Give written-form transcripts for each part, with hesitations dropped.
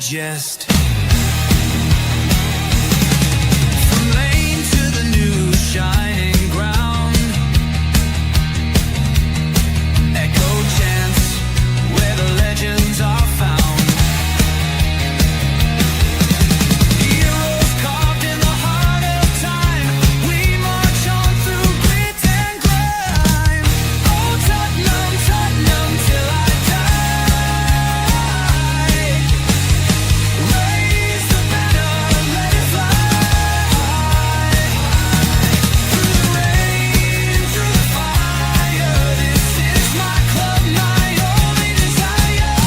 digest. From lane to the new shining ground, echo chants where the legends are found. Heroes carved in the heart of time, we march on through grit and grime. Oh Tottenham, Tottenham till I die. Raise the banner, let it fly. Through the rain, through the fire, this is my club, my only desire.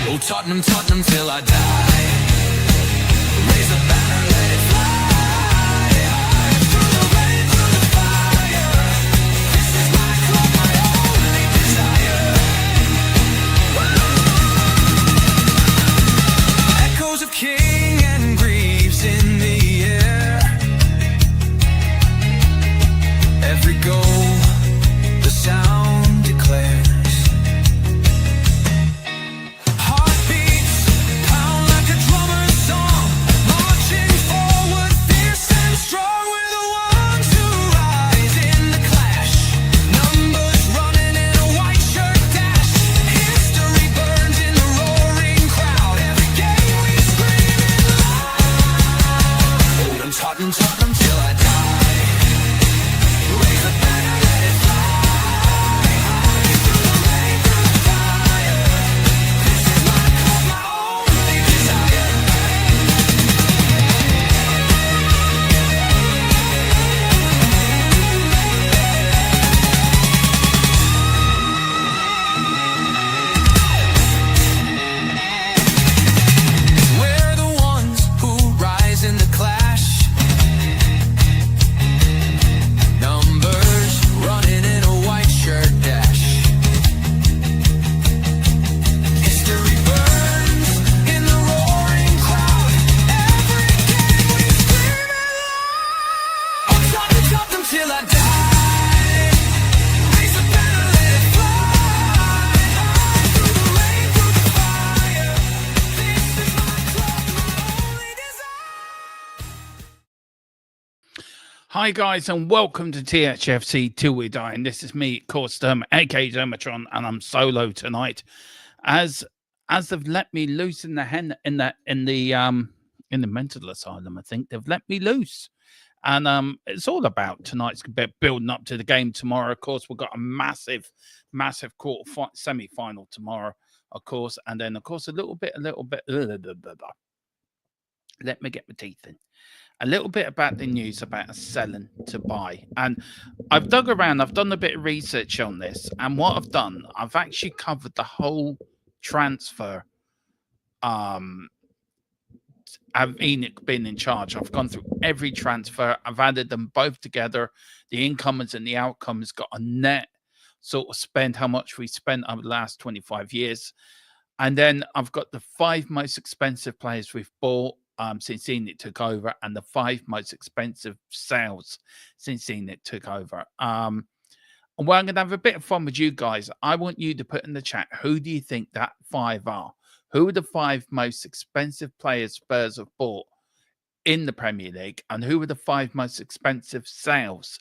Oh Tottenham, Tottenham till I die. Raise the banner, let it fly. Through the rain, through the fire, this is my club, my only desire. Echoes of King and Greaves in the air. Every goal, the sound declares. Heartbeats pound like a drummer's song, marching forward, fierce and strong. We're the ones who rise in the clash. Numbers running in a white shirt dash. History burns in the roaring crowd. Every game we scream it loud. I'm Tottenham, Tottenham till I die. Raise the banner, let it fly. Through the rain, through the fire, this is my club, my only desire. We're the ones who rise in the clash. Numbers running in a white shirt dash. History burns in the roaring crowd. Every game we scream it loud. Oh Tottenham, Tottenham till I die. Raise the banner, let it fly. Through the rain, through the fire, this is my club, my only desire. Hi guys, and welcome to THFC Till We Die. And this is me, of course, aka Dermatron, and I'm solo tonight. As they've let me loose in the mental asylum, I think they've let me loose. And it's all about tonight's bit building up to the game tomorrow. Of course, we've got a massive semi-final tomorrow, of course, and then of course a little bit. Let me get my teeth in. A little bit about the news about us selling to buy. And I've dug around, I've done a bit of research on this. And what I've done, I've actually covered the whole transfer. I've Enoch been in charge. I've gone through every transfer. I've added them both together. The incomers and the outcomes got a net sort of spend, how much we spent over the last 25 years. And then I've got the 5 most expensive players we've bought since Enoch took over, and the 5 most expensive sales since Enoch took over. Well, I'm going to have a bit of fun with you guys. I want you to put in the chat, who do you think that 5 are? Who are the 5 most expensive players Spurs have bought in the Premier League? And who are the 5 most expensive sales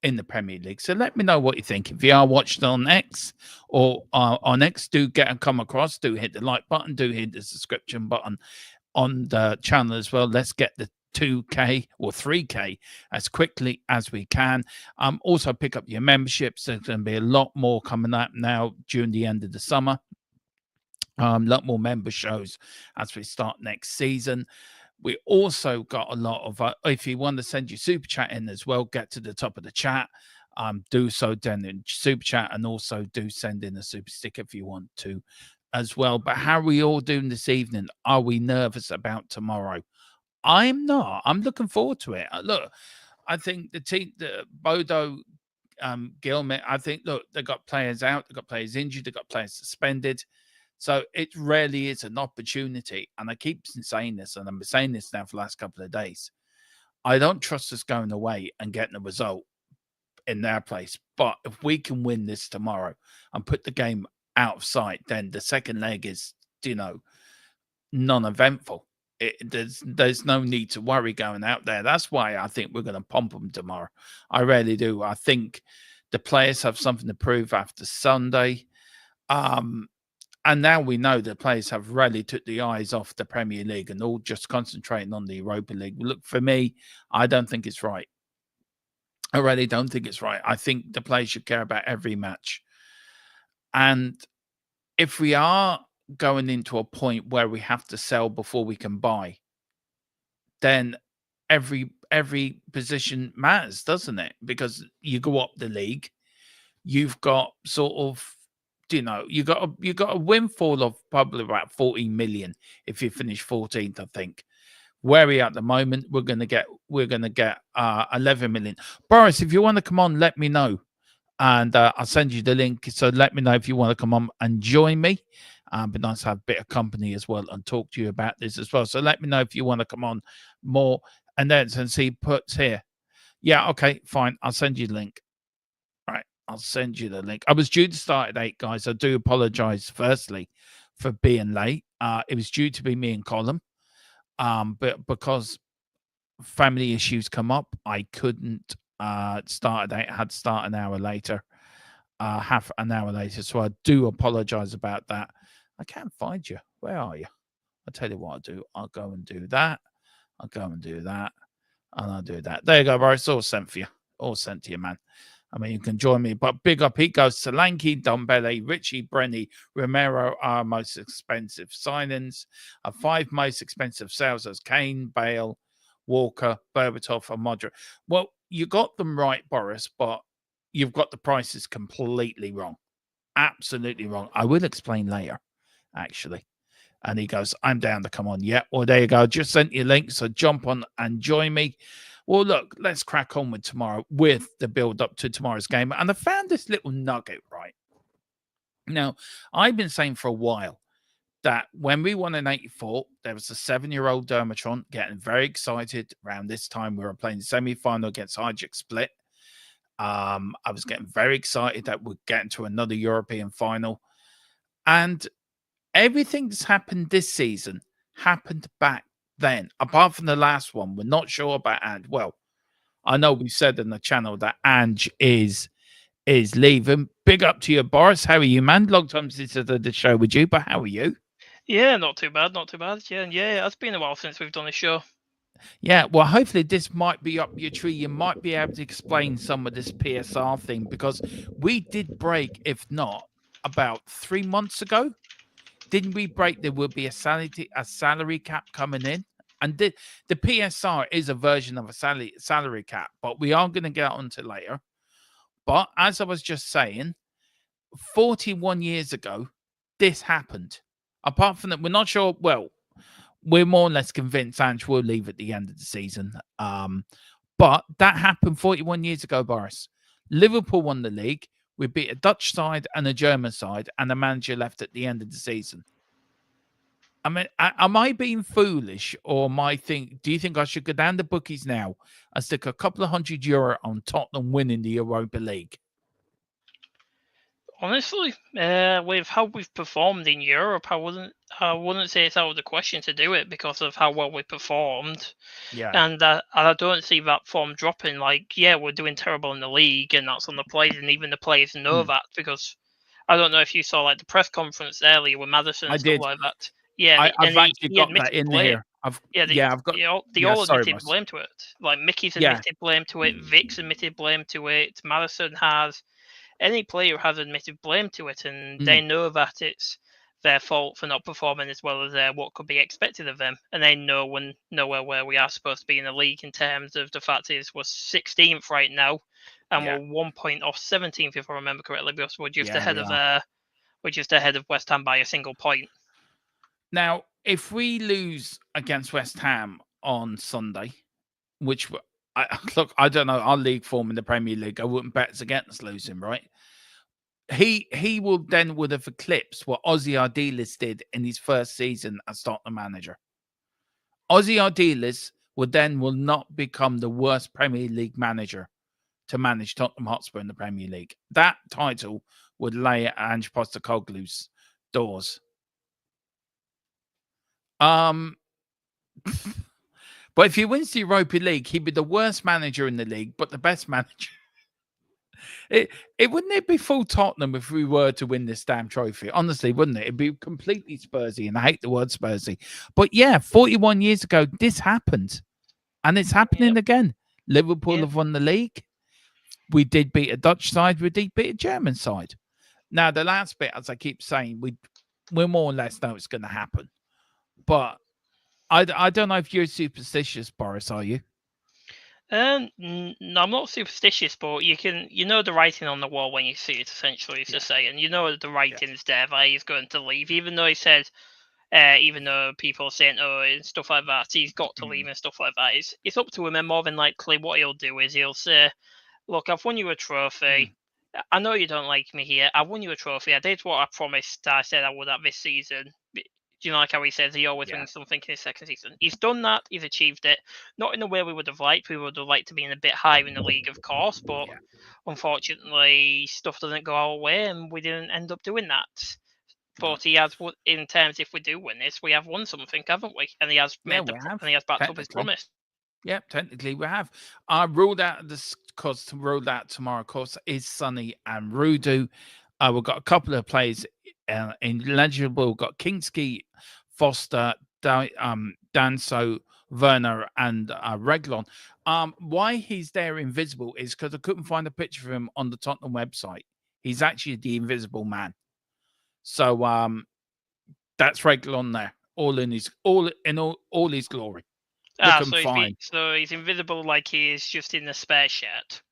in the Premier League? So let me know what you think. If you are watching on X or on X, do come across, do hit the like button, do hit the subscription button on the channel as well. Let's get the 2K or 3K as quickly as we can. Also pick up your memberships. There's going to be a lot more coming up now during the end of the summer. A lot more member shows as we start next season. We also got a lot of, if you want to send your super chat in as well, get to the top of the chat. Do so then in super chat, and also do send in a super sticker if you want to as well. But how are we all doing this evening? Are we nervous about tomorrow? I'm not. I'm looking forward to it. Look, I think the team, the Bodo, Gilmet, I think, look, they've got players out, they've got players injured, they've got players suspended. So it really is an opportunity. And I keep saying this, and I'm saying this now for the last couple of days. I don't trust us going away and getting a result in their place. But if we can win this tomorrow and put the game out of sight, then the second leg is, non-eventful. There's no need to worry going out there. That's why I think we're going to pump them tomorrow. I really do. I think the players have something to prove after Sunday. And now we know the players have really took the eyes off the Premier League and all just concentrating on the Europa League. Look, for me, I don't think it's right. I really don't think it's right. I think the players should care about every match. And if we are going into a point where we have to sell before we can buy, then every position matters, doesn't it? Because you go up the league, you've got sort of, you got a windfall of probably about 14 million if you finish 14th, I think. Where we are at the moment, we're gonna get 11 million. Boris, if you want to come on, let me know, and I'll send you the link. So let me know if you want to come on and join me. But nice to have a bit of company as well and talk to you about this as well. So let me know if you want to come on more. And then since he puts here, yeah, okay, fine. I'll send you the link. All right, I'll send you the link. I was due to start at 8, guys. I do apologize firstly for being late. It was due to be me and Colin. But because family issues come up, I couldn't start at 8. I had to start an hour later, half an hour later. So I do apologize about that. I can't find you. Where are you? I'll tell you what I'll do. I'll go and do that. I'll go and do that. And I'll do that. There you go, bro. It's all sent for you. All sent to you, man. I mean, you can join me. But big up, he goes to Lanky, Dombele, Richie, Brenny, Romero, our most expensive signings. 5 most expensive sales as Kane, Bale, Walker, Berbatov, and Modric. Well, you got them right, Boris, but you've got the prices completely wrong. Absolutely wrong. I will explain later, actually. And he goes, I'm down to come on. Yeah, well, there you go. Just sent you a link, so jump on and join me. Well, look, let's crack on with tomorrow, with the build-up to tomorrow's game. And I found this little nugget, right? Now, I've been saying for a while that when we won in 84, there was a 7-year-old Dermatron getting very excited. Around this time, we were playing the semi-final against Hijack Split. I was getting very excited that we're getting to another European final. And everything that's happened this season happened back then, apart from the last one. We're not sure about Ange. Well, I know we said in the channel that Ange is leaving. Big up to you, Boris. How are you, man? Long time since I did the show with you, but how are you? Yeah, not too bad, not too bad. Yeah, it's been a while since we've done a show. Yeah, well, hopefully this might be up your tree. You might be able to explain some of this PSR thing, because we did break, if not about 3 months ago. Didn't we break there will be a salary cap coming in? And the PSR is a version of a salary cap, but we are going to get onto later. But as I was just saying, 41 years ago, this happened. Apart from that, we're not sure. Well, we're more or less convinced Ange will leave at the end of the season. But that happened 41 years ago, Boris. Liverpool won the league. We beat a Dutch side and a German side, and the manager left at the end of the season. I mean, am I being foolish, or do you think I should go down the bookies now and stick a couple of €100 on Tottenham winning the Europa League? Honestly, with how we've performed in Europe, I wouldn't say it's out of the question to do it because of how well we performed. Yeah. And I don't see that form dropping. Like, yeah, we're doing terrible in the league, and that's on the players, and even the players know that, because I don't know if you saw like the press conference earlier with Madison and I stuff did. like that. Yeah, I've actually he got that admitted in blame. here. I've got. They Yeah, all sorry, admitted boss. blame to it. Like Mickey's Yeah. admitted blame to it. Vic's admitted blame to it. Madison has. Any player has admitted blame to it, and they know that it's their fault for not performing as well as what could be expected of them. And they know where we are supposed to be in the league in terms of the fact is we're 16th right now, and we're 1 point off 17th if I remember correctly, because we're just ahead of West Ham by a single point. Now, if we lose against West Ham on Sunday, which I don't know, our league form in the Premier League, I wouldn't bet it's against losing, right? He would have eclipsed what Ozzy Ardiles did in his first season as Tottenham manager. Ozzy Ardiles will not become the worst Premier League manager to manage Tottenham Hotspur in the Premier League. That title would lay at Ange Postecoglou's doors. But if he wins the Europa League, he'd be the worst manager in the league, but the best manager. It wouldn't it be full Tottenham if we were to win this damn trophy? Honestly, wouldn't it? It'd be completely Spursy, and I hate the word Spursy. But yeah, 41 years ago, this happened, and it's happening again. Liverpool have won the league. We did beat a Dutch side. We did beat a German side. Now, the last bit, as I keep saying, we more or less know it's going to happen. But I don't know if you're superstitious, Boris, are you? No, I'm not superstitious, but you know the writing on the wall when you see it. Essentially, it's just saying you know the writing's there that he's going to leave, even though he said, even though people are saying and stuff like that, he's got to leave and stuff like that. It's up to him, and more than likely, what he'll do is he'll say, "Look, I've won you a trophy. I know you don't like me here. I won you a trophy. I did what I promised. I said I would at this season." Do you know, like how he says he always wins something in his second season? He's done that. He's achieved it. Not in the way we would have liked. We would have liked to be in a bit higher in the league, of course, but unfortunately, stuff doesn't go our way, and we didn't end up doing that. But he has, in terms, if we do win this, we have won something, haven't we? And he has made and he has backed up his promise. Yep, technically we have. I ruled out this course, ruled out tomorrow course is Sunny and Rudu. We've got a couple of players eligible. We've got Kinski, Foster, Danso, Werner, and Reglon. Why he's there invisible is because I couldn't find a picture of him on the Tottenham website. He's actually the invisible man. So that's Reglon there, all in his glory. So he's invisible, like he is just in the spare shirt.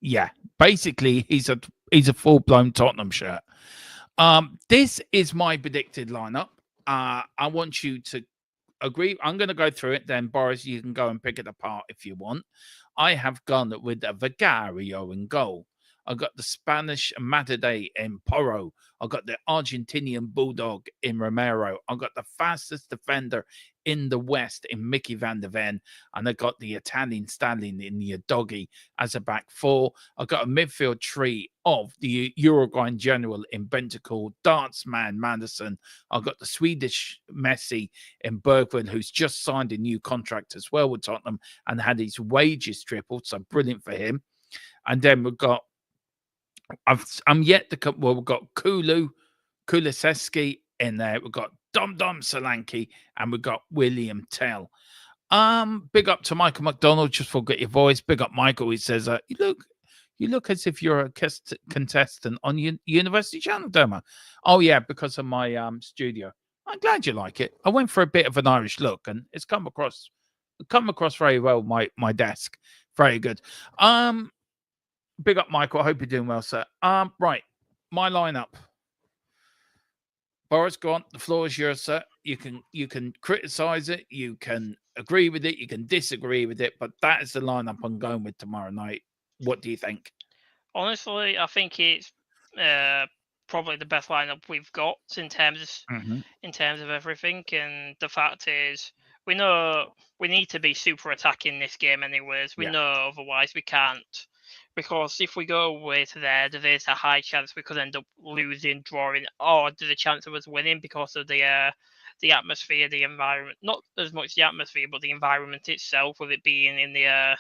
Yeah, basically he's a full-blown Tottenham shirt. This is my predicted lineup. I want you to agree. I'm going to go through it. Then Boris, you can go and pick it apart if you want. I have gone with a Vigario in goal. I've got the Spanish Matade in Porro. I've got the Argentinian Bulldog in Romero. I've got the fastest defender in the West in Mickey van der Ven. And I've got the Italian Stallion in the Doggy as a back four. I've got a midfield tree of the Uruguayan general in Bentancur, Darts man Madison. I've got the Swedish Messi in Bergwijn, who's just signed a new contract as well with Tottenham and had his wages tripled. So brilliant for him. And then we've got I'm yet to come. Well, we've got Kulusevski in there. We've got Dom Solanke, and we've got William Tell. Big up to Michael McDonald. Just forget your voice. Big up Michael. He says, you look as if you're a contestant on University Channel, Doma. Oh yeah, because of my studio. I'm glad you like it. I went for a bit of an Irish look, and it's come across very well. My desk, very good. Big up, Michael. I hope you're doing well, sir. Right, my lineup. Boris, go on. The floor is yours, sir. You can criticize it, you can agree with it, you can disagree with it, but that is the lineup I'm going with tomorrow night. What do you think? Honestly, I think it's probably the best lineup we've got in terms of everything. And the fact is, we know we need to be super attacking this game anyways. We know otherwise we can't. Because if we go away to there is a high chance we could end up losing, drawing, or there's a chance of us winning because of the atmosphere, the environment. Not as much the atmosphere, but the environment itself, with it being in the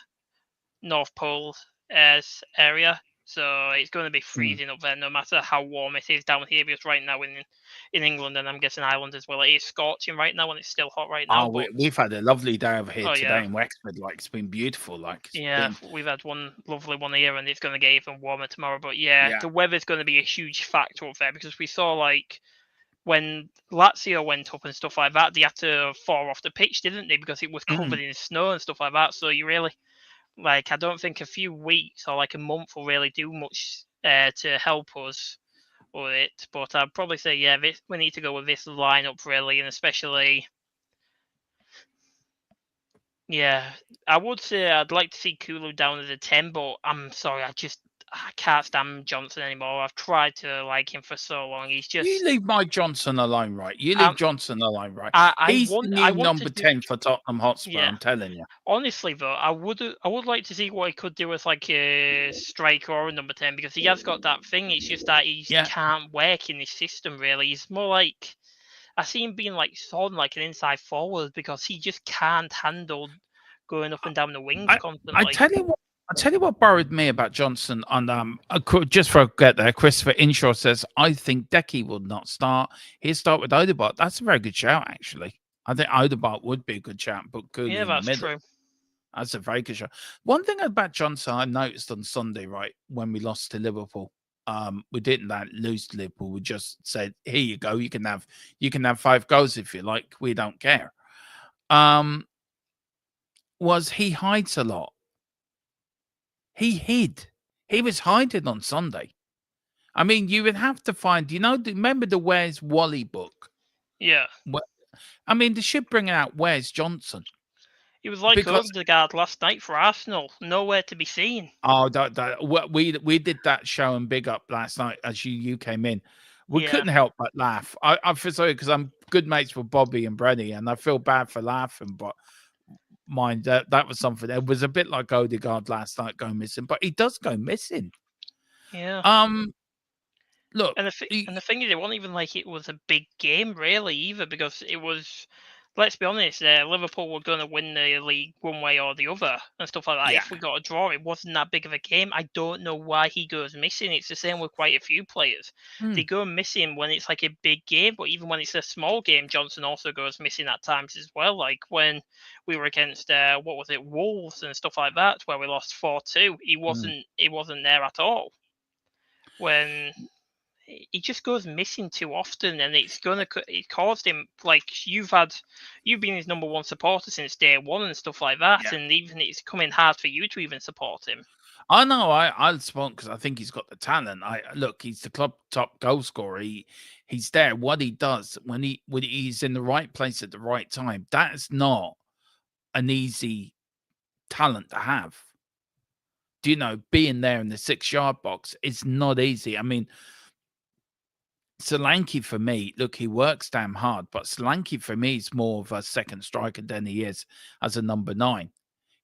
North Pole area. So it's going to be freezing up there, no matter how warm it is down here. Because right now in England, and I'm guessing Ireland as well, it is scorching right now, and it's still hot right now. We've had a lovely day over here today in Wexford. Like, it's been beautiful. We've had one lovely one here, and it's going to get even warmer tomorrow. But the weather's going to be a huge factor up there, because we saw, like, when Lazio went up and stuff like that, they had to fall off the pitch, didn't they? Because it was covered in snow and stuff like that. So you really, like, I don't think a few weeks or like a month will really do much to help us with it. But I'd probably say, we need to go with this lineup really, and especially, I would say I'd like to see Kulu down as a 10, but I'm sorry, I can't stand Johnson anymore. I've tried to like him for so long. He's You just. leave Mike Johnson alone, right? You leave Um, Johnson alone, right? I He's the want. I new want to number do. 10 for Tottenham Hotspur, Yeah. I'm telling you. Honestly, though, I would like to see what he could do as like a striker or a number 10 because he has got that thing. It's just that he Yeah. can't work in this system really. He's more like I see him being like on like an inside forward because he just can't handle going up and down the wings I constantly. tell you what worried me about Johnson. And just for a get there, Christopher Inshaw says I think Decky will not start. He'll start with Odegaard. That's a very good shout, actually. I think Odegaard would be a good shout, but Cooley Yeah, in the that's middle. true. That's a very good shout. One thing about Johnson I noticed on Sunday, right, when we lost to Liverpool, we didn't lose to Liverpool. We just said, "Here you go. You can have 5 goals if you like. We don't care." Was he hides a lot? He hid. He was hiding on Sunday. I mean, you would have to find, remember the Where's Wally book? Yeah. I mean, they should bring out Where's Johnson. He was like Because, Odegaard last night for Arsenal. Nowhere to be seen. we did that show and big up last night as you came in. We Yeah. couldn't help but laugh. I feel sorry because I'm good mates with Bobby and Brenny, and I feel bad for laughing, but mind that was something. It was a bit like Odegaard last night going missing, but he does go missing. Yeah. Look, And the thing is, it wasn't even like it was a big game, really, either, because it was. Let's be honest, Liverpool were going to win the league one way or the other and stuff like that. Yeah. If we got a draw, it wasn't that big of a game. I don't know why he goes missing. It's the same with quite a few players. They go missing when it's like a big game, but even when it's a small game, Johnson also goes missing at times as well. Like when we were against Wolves and stuff like that, where we lost 4-2. He wasn't there at all. When he just goes missing too often, and it caused him like you've been his number one supporter since day one and stuff like that, Yeah. and even it's coming hard for you to even support him. I know. I'll support because I think he's got the talent. He's the club top goal scorer. He's there. What he does when he's in the right place at the right time, that is not an easy talent to have. Being there in the 6-yard box is not easy. I mean, Solanke for me, look, he works damn hard, but Solanke for me is more of a second striker than he is as a number 9.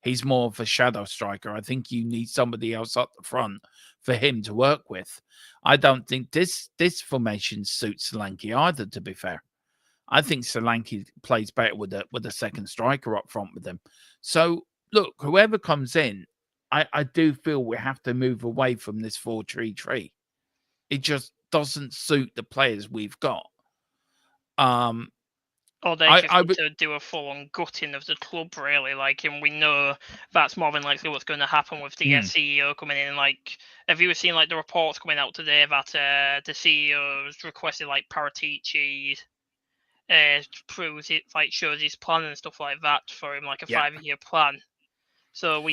He's more of a shadow striker. I think you need somebody else up the front for him to work with. I don't think this formation suits Solanke either, to be fair. I think Solanke plays better with a second striker up front with him. So, look, whoever comes in, I do feel we have to move away from this 4-3-3. It just doesn't suit the players we've got. Or they just need to do a full-on gutting of the club, really. Like, and we know that's more than likely what's going to happen with the CEO coming in. Like, have you seen like the reports coming out today that the CEO has requested like Paratici proves it, like shows his plan and stuff like that for him, like a 5-year plan. So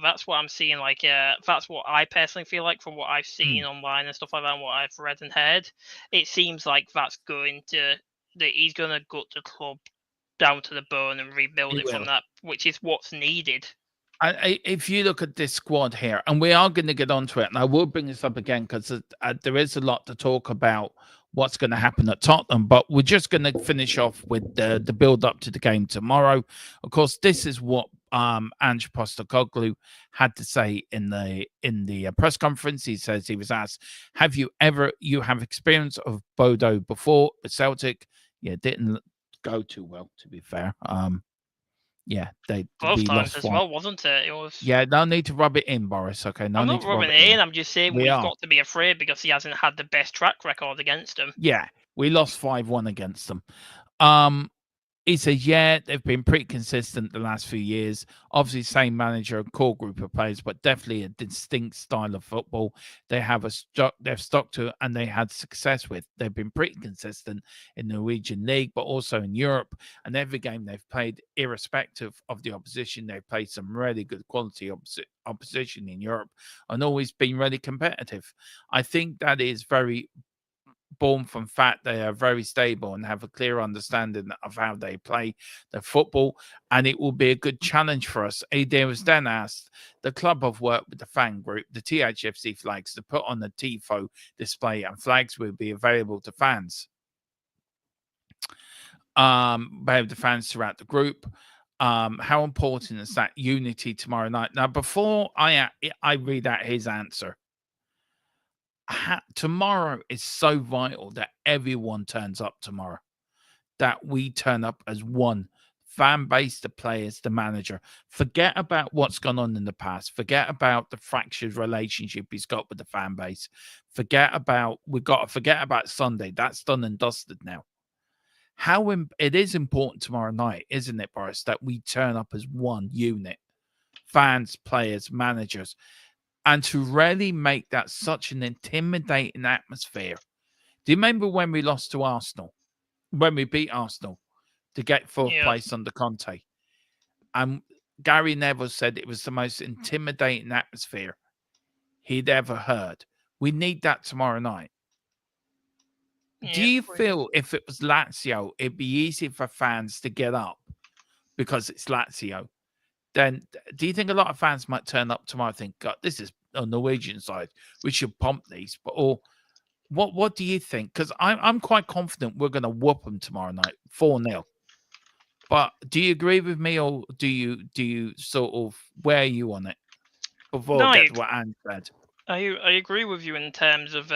that's what I'm seeing. Like, that's what I personally feel like from what I've seen online and stuff like that, and what I've read and heard. It seems like that's that he's going to gut the club down to the bone and rebuild it from that, which is what's needed. If you look at this squad here, and we are going to get onto it, and I will bring this up again because there is a lot to talk about what's going to happen at Tottenham, but we're just going to finish off with the build up to the game tomorrow. Of course, this is what Ange Postecoglou had to say in the press conference. He says he was asked, "Have you have experience of Bodo before at Celtic?" Yeah, didn't go too well, to be fair. Yeah, both times as well, wasn't it? It was. Yeah, no need to rub it in, Boris. Okay, no I'm need not to rub rubbing it in. I'm just saying we've got to be afraid because he hasn't had the best track record against them. Yeah, we lost 5-1 against them. He says, yeah, they've been pretty consistent the last few years. Obviously, same manager, a core group of players, but definitely a distinct style of football. They've stuck to and they had success with. They've been pretty consistent in the Norwegian League, but also in Europe. And every game they've played, irrespective of the opposition, they've played some really good quality opposition in Europe and always been really competitive. I think that is very born from fact they are very stable and have a clear understanding of how they play their football, and it will be a good challenge for us. There was then asked the club have worked with the fan group, the THFC flags, to put on a TIFO display, and flags will be available to fans. By the fans throughout the group. How important is that unity tomorrow night? Now, before I read out his answer, tomorrow is so vital that everyone turns up tomorrow, that we turn up as one fan base, the players, the manager. Forget about what's gone on in the past. Forget about the fractured relationship he's got with the fan base. We've got to forget about Sunday. That's done and dusted now. It is important tomorrow night, isn't it, Boris, that we turn up as one unit, fans, players, managers, and to really make that such an intimidating atmosphere. Do you remember when we lost to Arsenal, when we beat Arsenal to get fourth place under Conte? And Gary Neville said it was the most intimidating atmosphere he'd ever heard. We need that tomorrow night. Do you feel if it was Lazio, it'd be easy for fans to get up because it's Lazio? Then do you think a lot of fans might turn up tomorrow and think, God, this is a Norwegian side. We should pump these. Or what do you think? Because I'm quite confident we're going to whoop them tomorrow night, 4-0. But do you agree with me, or do you sort of, where are you on it? Before I get to what Anne said. I agree with you in terms of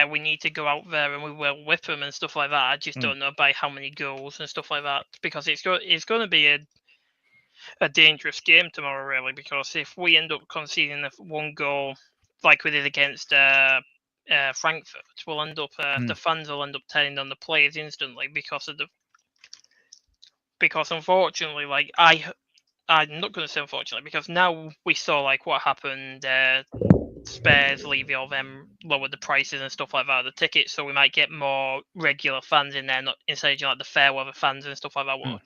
we need to go out there and we will whip them and stuff like that. I just don't know by how many goals and stuff like that, because it's going to be a dangerous game tomorrow, really, because if we end up conceding one goal like we did against Frankfurt, we'll end up the fans will end up turning on the players instantly because unfortunately, like I'm not going to say unfortunately, because now we saw like what happened. Spurs, Levy, all them lowered the prices and stuff like that of the tickets, so we might get more regular fans in there, not instead of like the fair weather fans and stuff like that. Will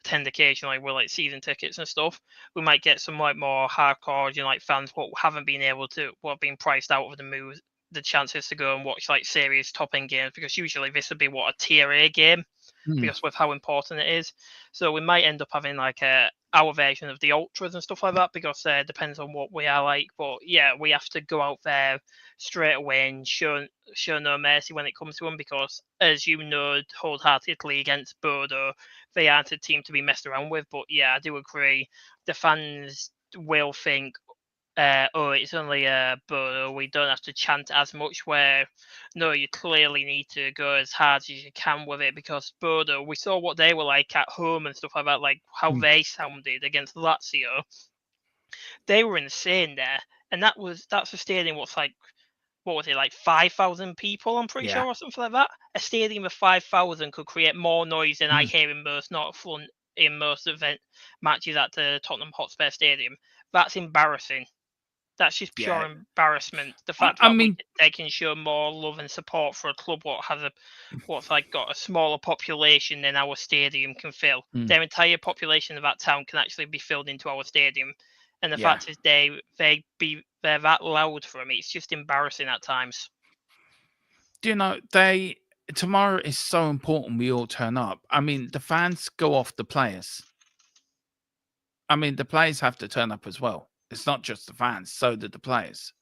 attend occasionally with like season tickets and stuff. We might get some like more hardcore, like fans what haven't been able to, what have been priced out of the chances to go and watch like serious top end games, because usually this would be a tier A game. Because with how important it is, so we might end up having like our version of the ultras and stuff like that, because depends on what we are like. But yeah, we have to go out there straight away and show no mercy when it comes to them, because as you know wholeheartedly against Bodo, they aren't a team to be messed around with. But yeah, I do agree, the fans will think, it's only Bodo, we don't have to chant as much, where no, you clearly need to go as hard as you can with it, because Bodo, we saw what they were like at home and stuff like that, like how they sounded against Lazio. They were insane there, and that's a stadium what was it, like 5,000 people, I'm pretty sure, or something like that. A stadium of 5,000 could create more noise than I hear in most event matches at the Tottenham Hotspur Stadium. That's embarrassing. That's just pure embarrassment. The fact that they can show more love and support for a club what's got a smaller population than our stadium can fill. Their entire population of that town can actually be filled into our stadium, and the fact is they're that loud for them. It's just embarrassing at times. Do you know, tomorrow is so important we all turn up. I mean, the fans go off the players. I mean, the players have to turn up as well. It's not just the fans, so did the players.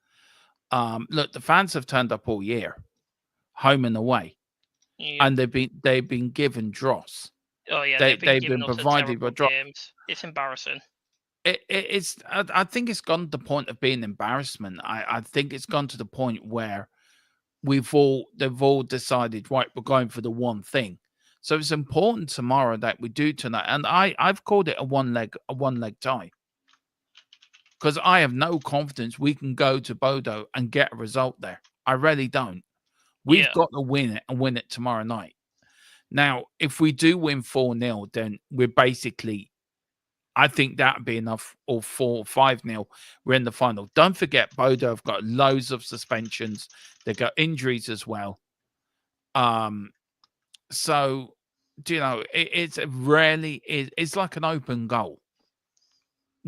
Look, the fans have turned up all year, home and away, and they've been given dross. Oh yeah, they've been provided with dross. It's embarrassing. It's. I think it's gone to the point of being embarrassment. I think it's gone to the point where they've all decided, right, we're going for the one thing. So it's important tomorrow that we do tonight, and I've called it a one leg tie. Because I have no confidence we can go to Bodo and get a result there. I really don't. We've got to win it and win it tomorrow night. Now, if we do win 4-0, then we're basically, I think that would be enough, or 4 or 5-0. We're in the final. Don't forget, Bodo have got loads of suspensions. They've got injuries as well. So, it's like an open goal.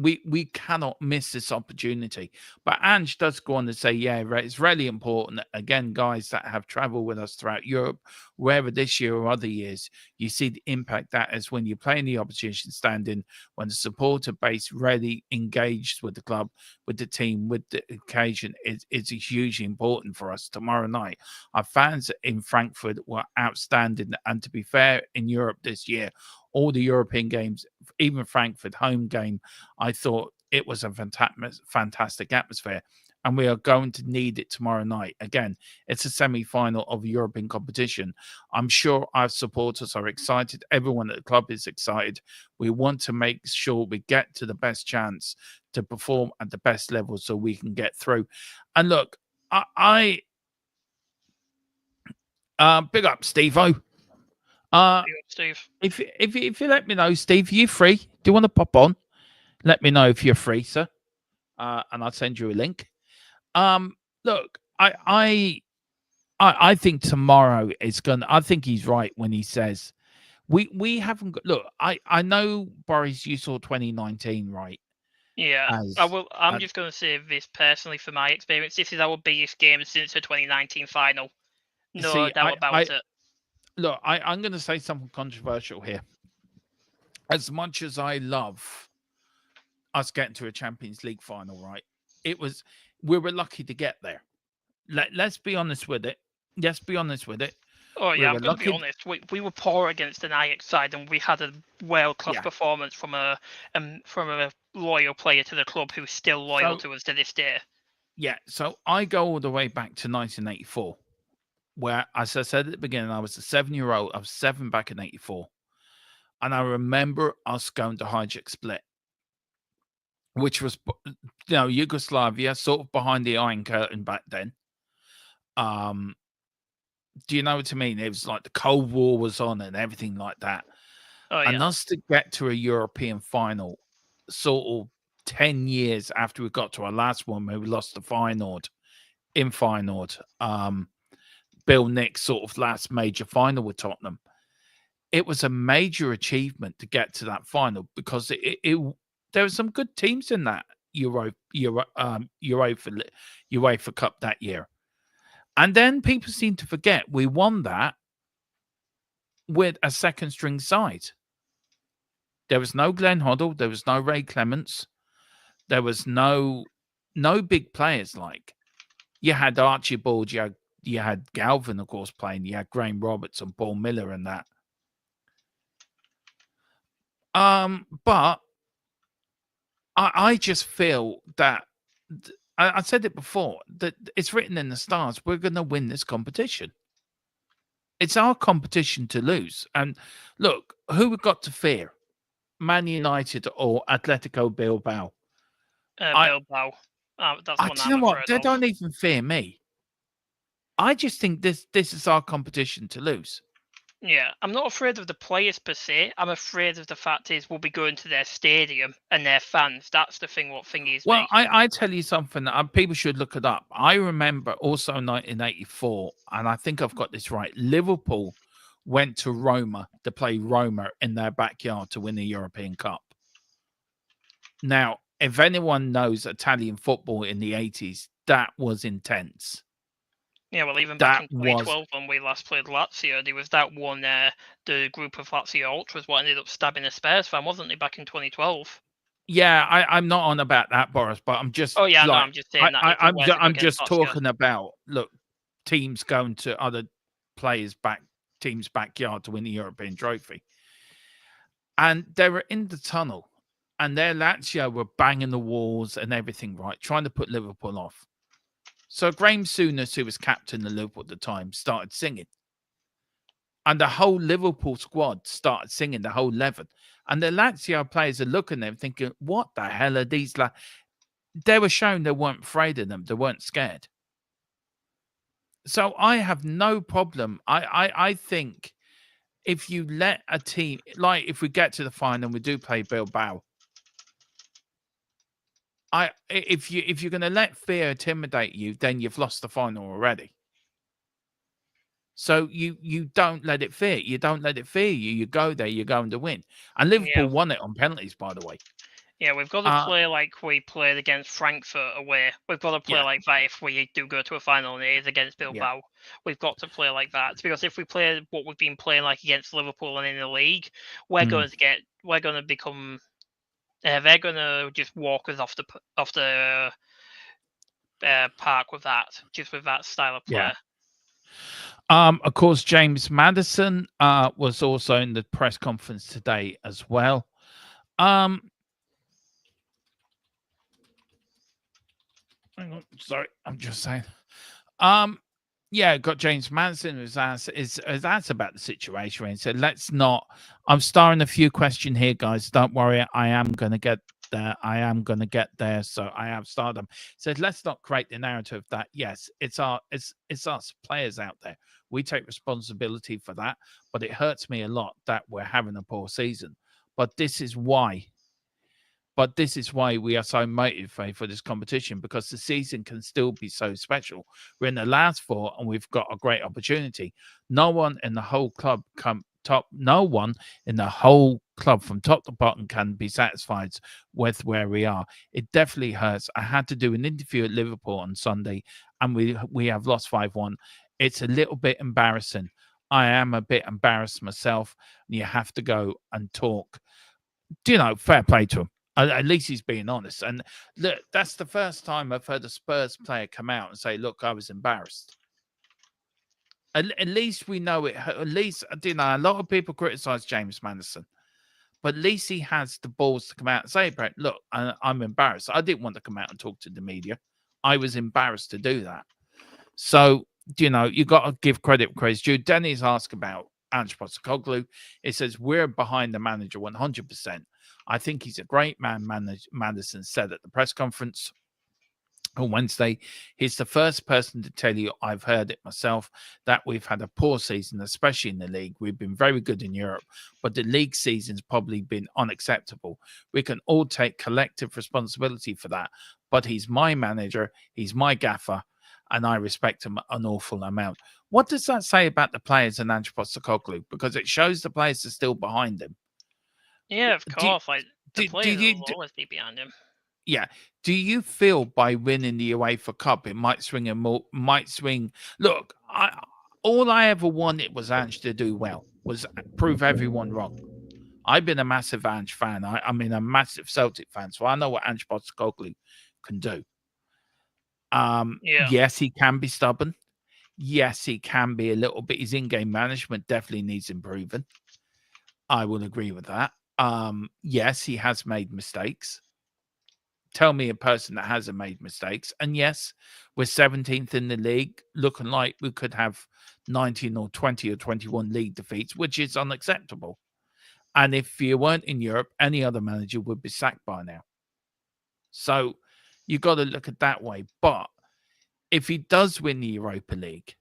we cannot miss this opportunity. But Ange does go on to say, yeah, it's really important. Again, guys that have traveled with us throughout Europe, wherever this year or other years, you see the impact that is when you play in the opposition standing, when the supporter base really engaged with the club, with the team, with the occasion, it's hugely important for us tomorrow night. Our fans in Frankfurt were outstanding. And to be fair, in Europe this year, all the European games, even Frankfurt home game, I thought it was a fantastic atmosphere. And we are going to need it tomorrow night. Again, it's a semi-final of a European competition. I'm sure our supporters are excited. Everyone at the club is excited. We want to make sure we get to the best chance to perform at the best level so we can get through. And look, I big up Steve-O. Steve. If you let me know, Steve, are you free? Do you want to pop on? Let me know if you're free, sir. And I'll send you a link. Look, I think tomorrow is gonna. I think he's right when he says we haven't got. Look, I know Boris, you saw 2019, right? Yeah, I'm just going to say this personally from my experience. This is our biggest game since the 2019 final. No doubt about it. Look, I'm going to say something controversial here. As much as I love us getting to a Champions League final, right? We were lucky to get there. Let's be honest with it. Let's be honest with it. Oh yeah, I'm going to be honest. We were poor against an Ajax side, and we had a world-class performance from a loyal player to the club who's still loyal to us to this day. Yeah, so I go all the way back to 1984, where, as I said at the beginning, I was a 7-year-old. I was 7 back in 84. And I remember us going to Hijack Split, which was, Yugoslavia, sort of behind the Iron Curtain back then. Do you know what I mean? It was like the Cold War was on and everything like that. Oh, yeah. And us to get to a European final sort of 10 years after we got to our last one, where we lost the Feyenoord in Feyenoord. Bill Nick's sort of last major final with Tottenham. It was a major achievement to get to that final because there were some good teams in that UEFA Cup that year. And then people seem to forget we won that with a second string side. There was no Glenn Hoddle, there was no Ray Clements, there was no big players. Like, you had Archibald, you had Galvin, of course, playing, you had Graham Roberts and Paul Miller and that. But I just feel that I said it before, that it's written in the stars. We're going to win this competition. It's our competition to lose. And look, who we got to fear? Man United or Atletico Bilbao? Bilbao. That's one. You know what? They don't even fear me. I just think this is our competition to lose. Yeah, I'm not afraid of the players per se. I'm afraid of the fact is we'll be going to their stadium and their fans. That's the thing. What thing is? Well, I tell you something. People should look it up. I remember also 1984, and I think I've got this right. Liverpool went to Roma to play Roma in their backyard to win the European Cup. Now, if anyone knows Italian football in the 80s, that was intense. Yeah, well, even back in 2012 when we last played Lazio, there was that one, the group of Lazio Ultras what ended up stabbing a Spurs fan, wasn't it, back in 2012? Yeah, I'm not on about that, Boris, but I'm just... Oh, yeah, no, I'm just saying that. I'm just talking about, look, teams going to other teams' backyard to win the European trophy. And they were in the tunnel, and their Lazio were banging the walls and everything, right, trying to put Liverpool off. So Graham Souness, who was captain of Liverpool at the time, started singing. And the whole Liverpool squad started singing, the whole 11. And the Lazio players are looking at them thinking, what the hell are these? They were showing they weren't afraid of them. They weren't scared. So I have no problem. I think if you let a team, like if we get to the final and we do play Bilbao, if you're going to let fear intimidate you, then you've lost the final already. So you don't let it fear. You don't let it fear you. You go there, you're going to win. And Liverpool won it on penalties, by the way. Yeah, we've got to play like we played against Frankfurt away. We've got to play like that if we do go to a final and it is against Bilbao. We've got to play like that because if we play what we've been playing like against Liverpool and in the league, we're going to become. They're going to just walk us off the park with that, just with that style of play. Of course, James Maddison was also in the press conference today as well. Hang on, sorry, I'm just saying. Got James Maddison who's asked about the situation and said, "Let's not." I'm starring a few questions here, guys. Don't worry, I am going to get there. I am going to get there. So I have started them. Said, "Let's not create the narrative that yes, it's us players out there. We take responsibility for that, but it hurts me a lot that we're having a poor season. But this is why." We are so motivated for this competition because the season can still be so special. We're in the last four and we've got a great opportunity. No one in the whole club from top to bottom can be satisfied with where we are. It definitely hurts. I had to do an interview at Liverpool on Sunday and we have lost 5-1. It's a little bit embarrassing. I am a bit embarrassed myself. And you have to go and talk. Fair play to him. At least he's being honest. And look, that's the first time I've heard a Spurs player come out and say, look, I was embarrassed. At least we know it. At least, a lot of people criticize James Maddison. But at least he has the balls to come out and say, look, I'm embarrassed. I didn't want to come out and talk to the media. I was embarrassed to do that. So, you got to give credit where credit's due. Denny's asked about Ange Postecoglou. It says, we're behind the manager 100%. I think he's a great man, Maddison said at the press conference on Wednesday. He's the first person to tell you, I've heard it myself, that we've had a poor season, especially in the league. We've been very good in Europe, but the league season's probably been unacceptable. We can all take collective responsibility for that, but he's my manager, he's my gaffer, and I respect him an awful amount. What does that say about the players and Ange Postecoglou? Because it shows the players are still behind him. Yeah, of course. The players will always be behind him. Yeah. Do you feel by winning the UEFA Cup, it might swing Look, all I ever wanted was Ange to do well, was prove everyone wrong. I've been a massive Ange fan. I'm a massive Celtic fan, so I know what Ange Postecoglou can do. Yes, he can be stubborn. Yes, he can be a little bit. His in-game management definitely needs improving. I will agree with that. Yes, he has made mistakes. Tell me a person that hasn't made mistakes. And yes, we're 17th in the league, looking like we could have 19 or 20 or 21 league defeats, which is unacceptable. And if you weren't in Europe, any other manager would be sacked by now. So you got to look at that way. But if he does win the Europa League,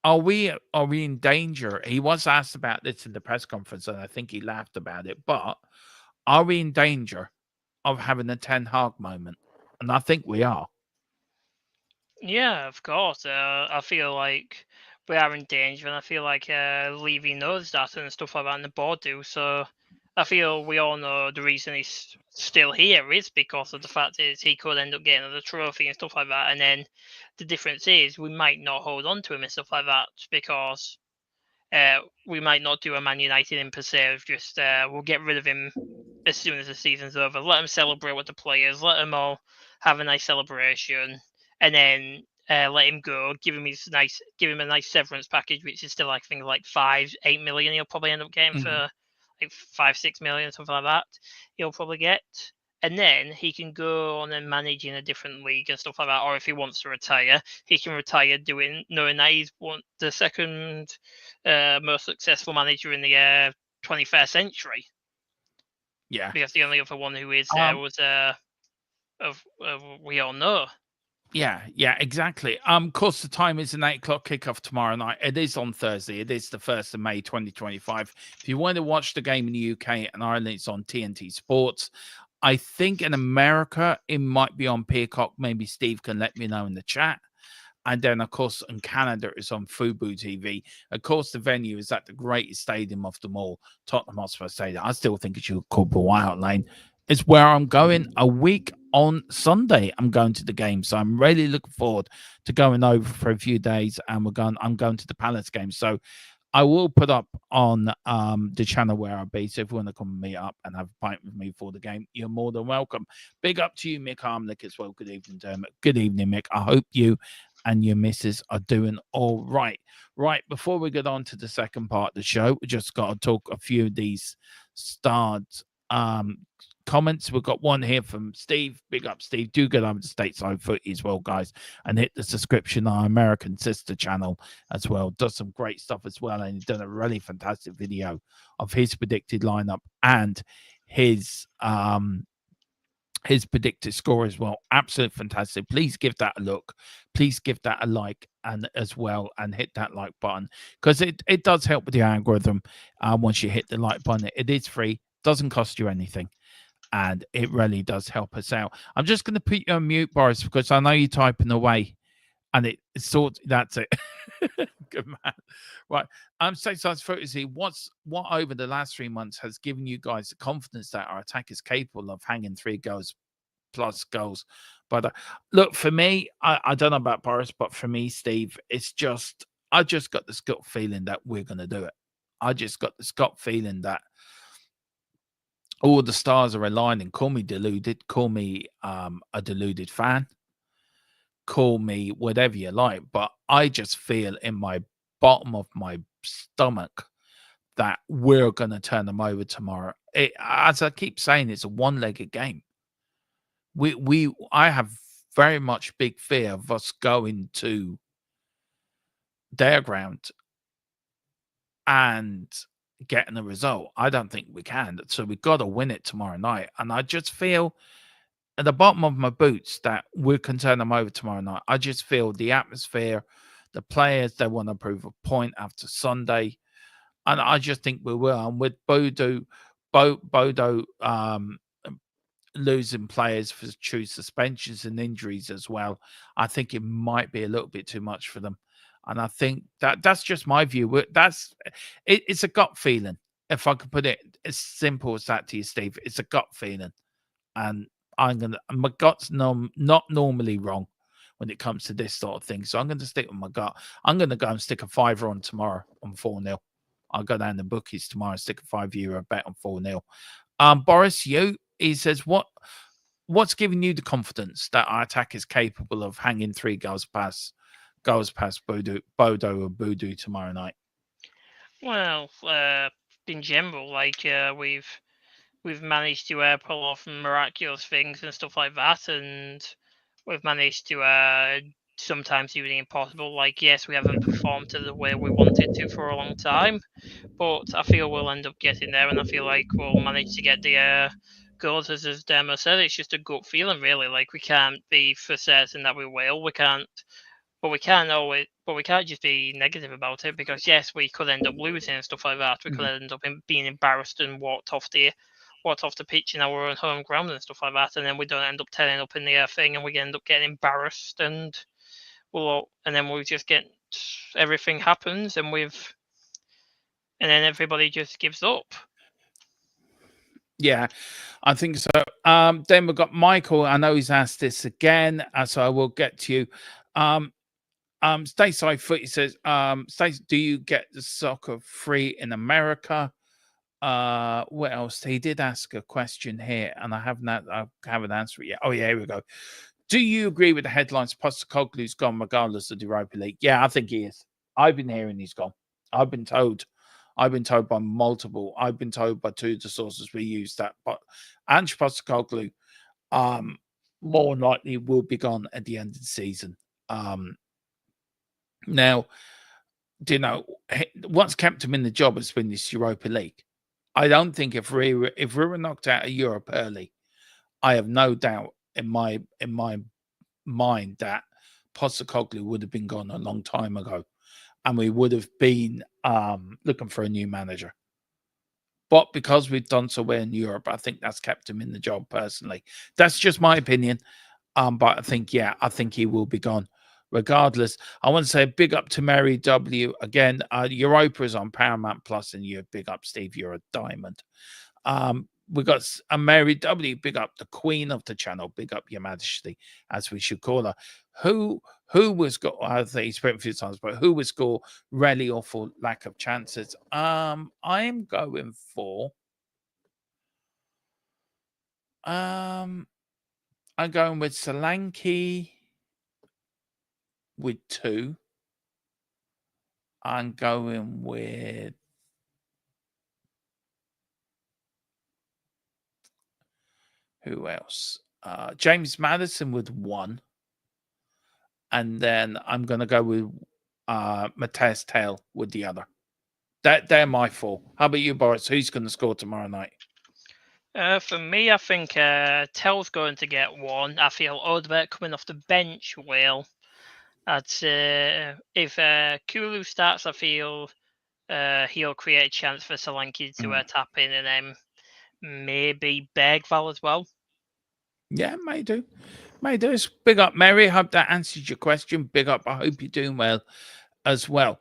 are we in danger? He was asked about this in the press conference, and I think he laughed about it. But are we in danger of having a Ten Hag moment? And I think we are. Yeah, of course. I feel like we are in danger, and I feel like Levy knows that and stuff like that, and the board do. So I feel we all know the reason he's still here is because of the fact is he could end up getting another trophy and stuff like that. And then the difference is we might not hold on to him and stuff like that because we might not do a Man United in per se. Just we'll get rid of him as soon as the season's over. Let him celebrate with the players. Let them all have a nice celebration, and then let him go. Give him a nice severance package, which is still I think like 5-8 million. He'll probably end up getting for like 5-6 million, something like that. He'll probably get. And then he can go on and manage in a different league and stuff like that. Or if he wants to retire, he can retire knowing that he's the second most successful manager in the 21st century. Yeah. Because the only other one who is we all know. Yeah, exactly. Of course, the time is an 8:00 kickoff tomorrow night. It is on Thursday. It is the 1st of May, 2025. If you want to watch the game in the UK and Ireland, it's on TNT Sports. I think in America, it might be on Peacock. Maybe Steve can let me know in the chat. And then, of course, in Canada, it's on Fubo TV. Of course, the venue is at the greatest stadium of them all, Tottenham Hotspur Stadium. I still think it should be called White Lane. It's where I'm going a week on Sunday. I'm going to the game, so I'm really looking forward to going over for a few days. And I'm going to the Palace game. So I will put up on the channel where I'll be. So if you want to come meet up and have a pint with me for the game, you're more than welcome. Big up to you, Mick Harmonic, as well. Good evening, Dermot. Good evening, Mick. I hope you and your missus are doing all right. Right, before we get on to the second part of the show, we just got to talk a few of these starred comments. We've got one here from Steve. Big up, Steve. Do get over to Stateside Footy as well, guys, and hit the subscription on our American sister channel as well. Does some great stuff as well, and he's done a really fantastic video of his predicted lineup and his predicted score as well. Absolutely fantastic. Please give that a look. Please give that a like and as well, and hit that like button, because it does help with the algorithm. Once you hit the like button, it is free, doesn't cost you anything, and it really does help us out. I'm just going to put you on mute, Boris, because I know you're typing away, and it's sort. That's it. Good man. Right. Stateside Fantasy, what over the last 3 months has given you guys the confidence that our attack is capable of hanging 3 goals plus goals? But look, for me, I don't know about Boris, but for me, Steve, it's just I just got this gut feeling that we're going to do it. I just got this gut feeling that all the stars are aligning. Call me deluded, call me a deluded fan, call me whatever you like, but I just feel in my bottom of my stomach that we're going to turn them over tomorrow. As I keep saying, it's a one-legged game. I have very much big fear of us going to their ground and getting a result. I don't think we can. So we've got to win it tomorrow night. And I just feel at the bottom of my boots that we can turn them over tomorrow night. I just feel the atmosphere, the players, they want to prove a point after Sunday. And I just think we will. And with Bodo losing players for true suspensions and injuries as well, I think it might be a little bit too much for them. And I think that's just my view. It's a gut feeling. If I could put it as simple as that to you, Steve, it's a gut feeling. And my gut's not normally wrong when it comes to this sort of thing. So I'm going to stick with my gut. I'm going to go and stick a £5 on tomorrow on 4-0. I'll go down the bookies tomorrow and stick a €5 bet on 4-0. Boris, he says, what's giving you the confidence that our attack is capable of hanging 3 goals past Bodo or Bodo tomorrow night? Well, in general, like we've managed to pull off miraculous things and stuff like that, and we've managed to sometimes do the impossible. Like, yes, we haven't performed to the way we wanted to for a long time, but I feel we'll end up getting there, and I feel like we'll manage to get the goals. As Demo said, it's just a gut feeling, really. Like, we can't be for certain that we will. We can't just be negative about it, because yes, we could end up losing and stuff like that. We could end up being embarrassed and walked off the pitch in our own home ground and stuff like that, and then we don't end up turning up in the thing, and we end up getting embarrassed, and then we just get everything happens, and then everybody just gives up. Yeah, I think so. Then we've got Michael. I know he's asked this again, so I will get to you. Stateside Footy says, Stace, do you get the soccer free in America? What else? He did ask a question here, and I haven't answered it yet. Oh, yeah, here we go. Do you agree with the headlines? Postecoglou's gone regardless of the Europa League. Yeah, I think he is. I've been hearing he's gone. I've been told by multiple. I've been told by 2 of the sources we use that. But Ange Postecoglou, more likely will be gone at the end of the season. Now, do you know what's kept him in the job has been this Europa League. I don't think if we were knocked out of Europe early, I have no doubt in my mind that Postecoglou would have been gone a long time ago, and we would have been looking for a new manager. But because we've done so well in Europe, I think that's kept him in the job personally. That's just my opinion. But I think he will be gone. regardless. I want to say big up to Mary W. Again, Europa is on Paramount Plus, and you're big up, Steve. You're a diamond. We got a Mary W. Big up the queen of the channel. Big up Your Majesty, as we should call her. Who was got? I think he spoke a few times, but who was score really awful lack of chances? I am going for. I'm going with Solanke with 2. I'm going with who else? James Madison with 1. And then I'm going to go with Mateus Tail with the other. They're my 4. How about you, Boris? Who's going to score tomorrow night? For me, I think Tell's going to get 1. I feel Odebert coming off the bench will. I'd say if Kulu starts, I feel he'll create a chance for Solanke to tap in, and then maybe Bergval as well. Yeah, may do. May do. Big up, Mary. Hope that answers your question. Big up. I hope you're doing well as well.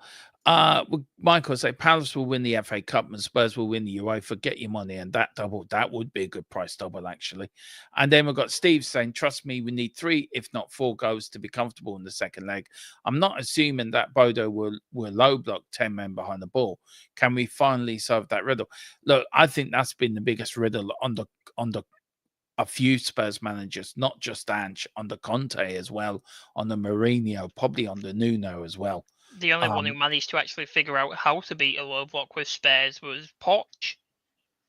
Michael say Palace will win the FA Cup and Spurs will win the UEFA. Get your money, and that double, that would be a good price double, actually. And then we've got Steve saying, trust me, we need 3, if not 4 goals to be comfortable in the second leg. I'm not assuming that Bodo will low block 10 men behind the ball. Can we finally solve that riddle? Look, I think that's been the biggest riddle under a few Spurs managers, not just Ange, under Conte as well, on the Mourinho, probably on the Nuno as well. The only one who managed to actually figure out how to beat a low block with Spurs was Poch.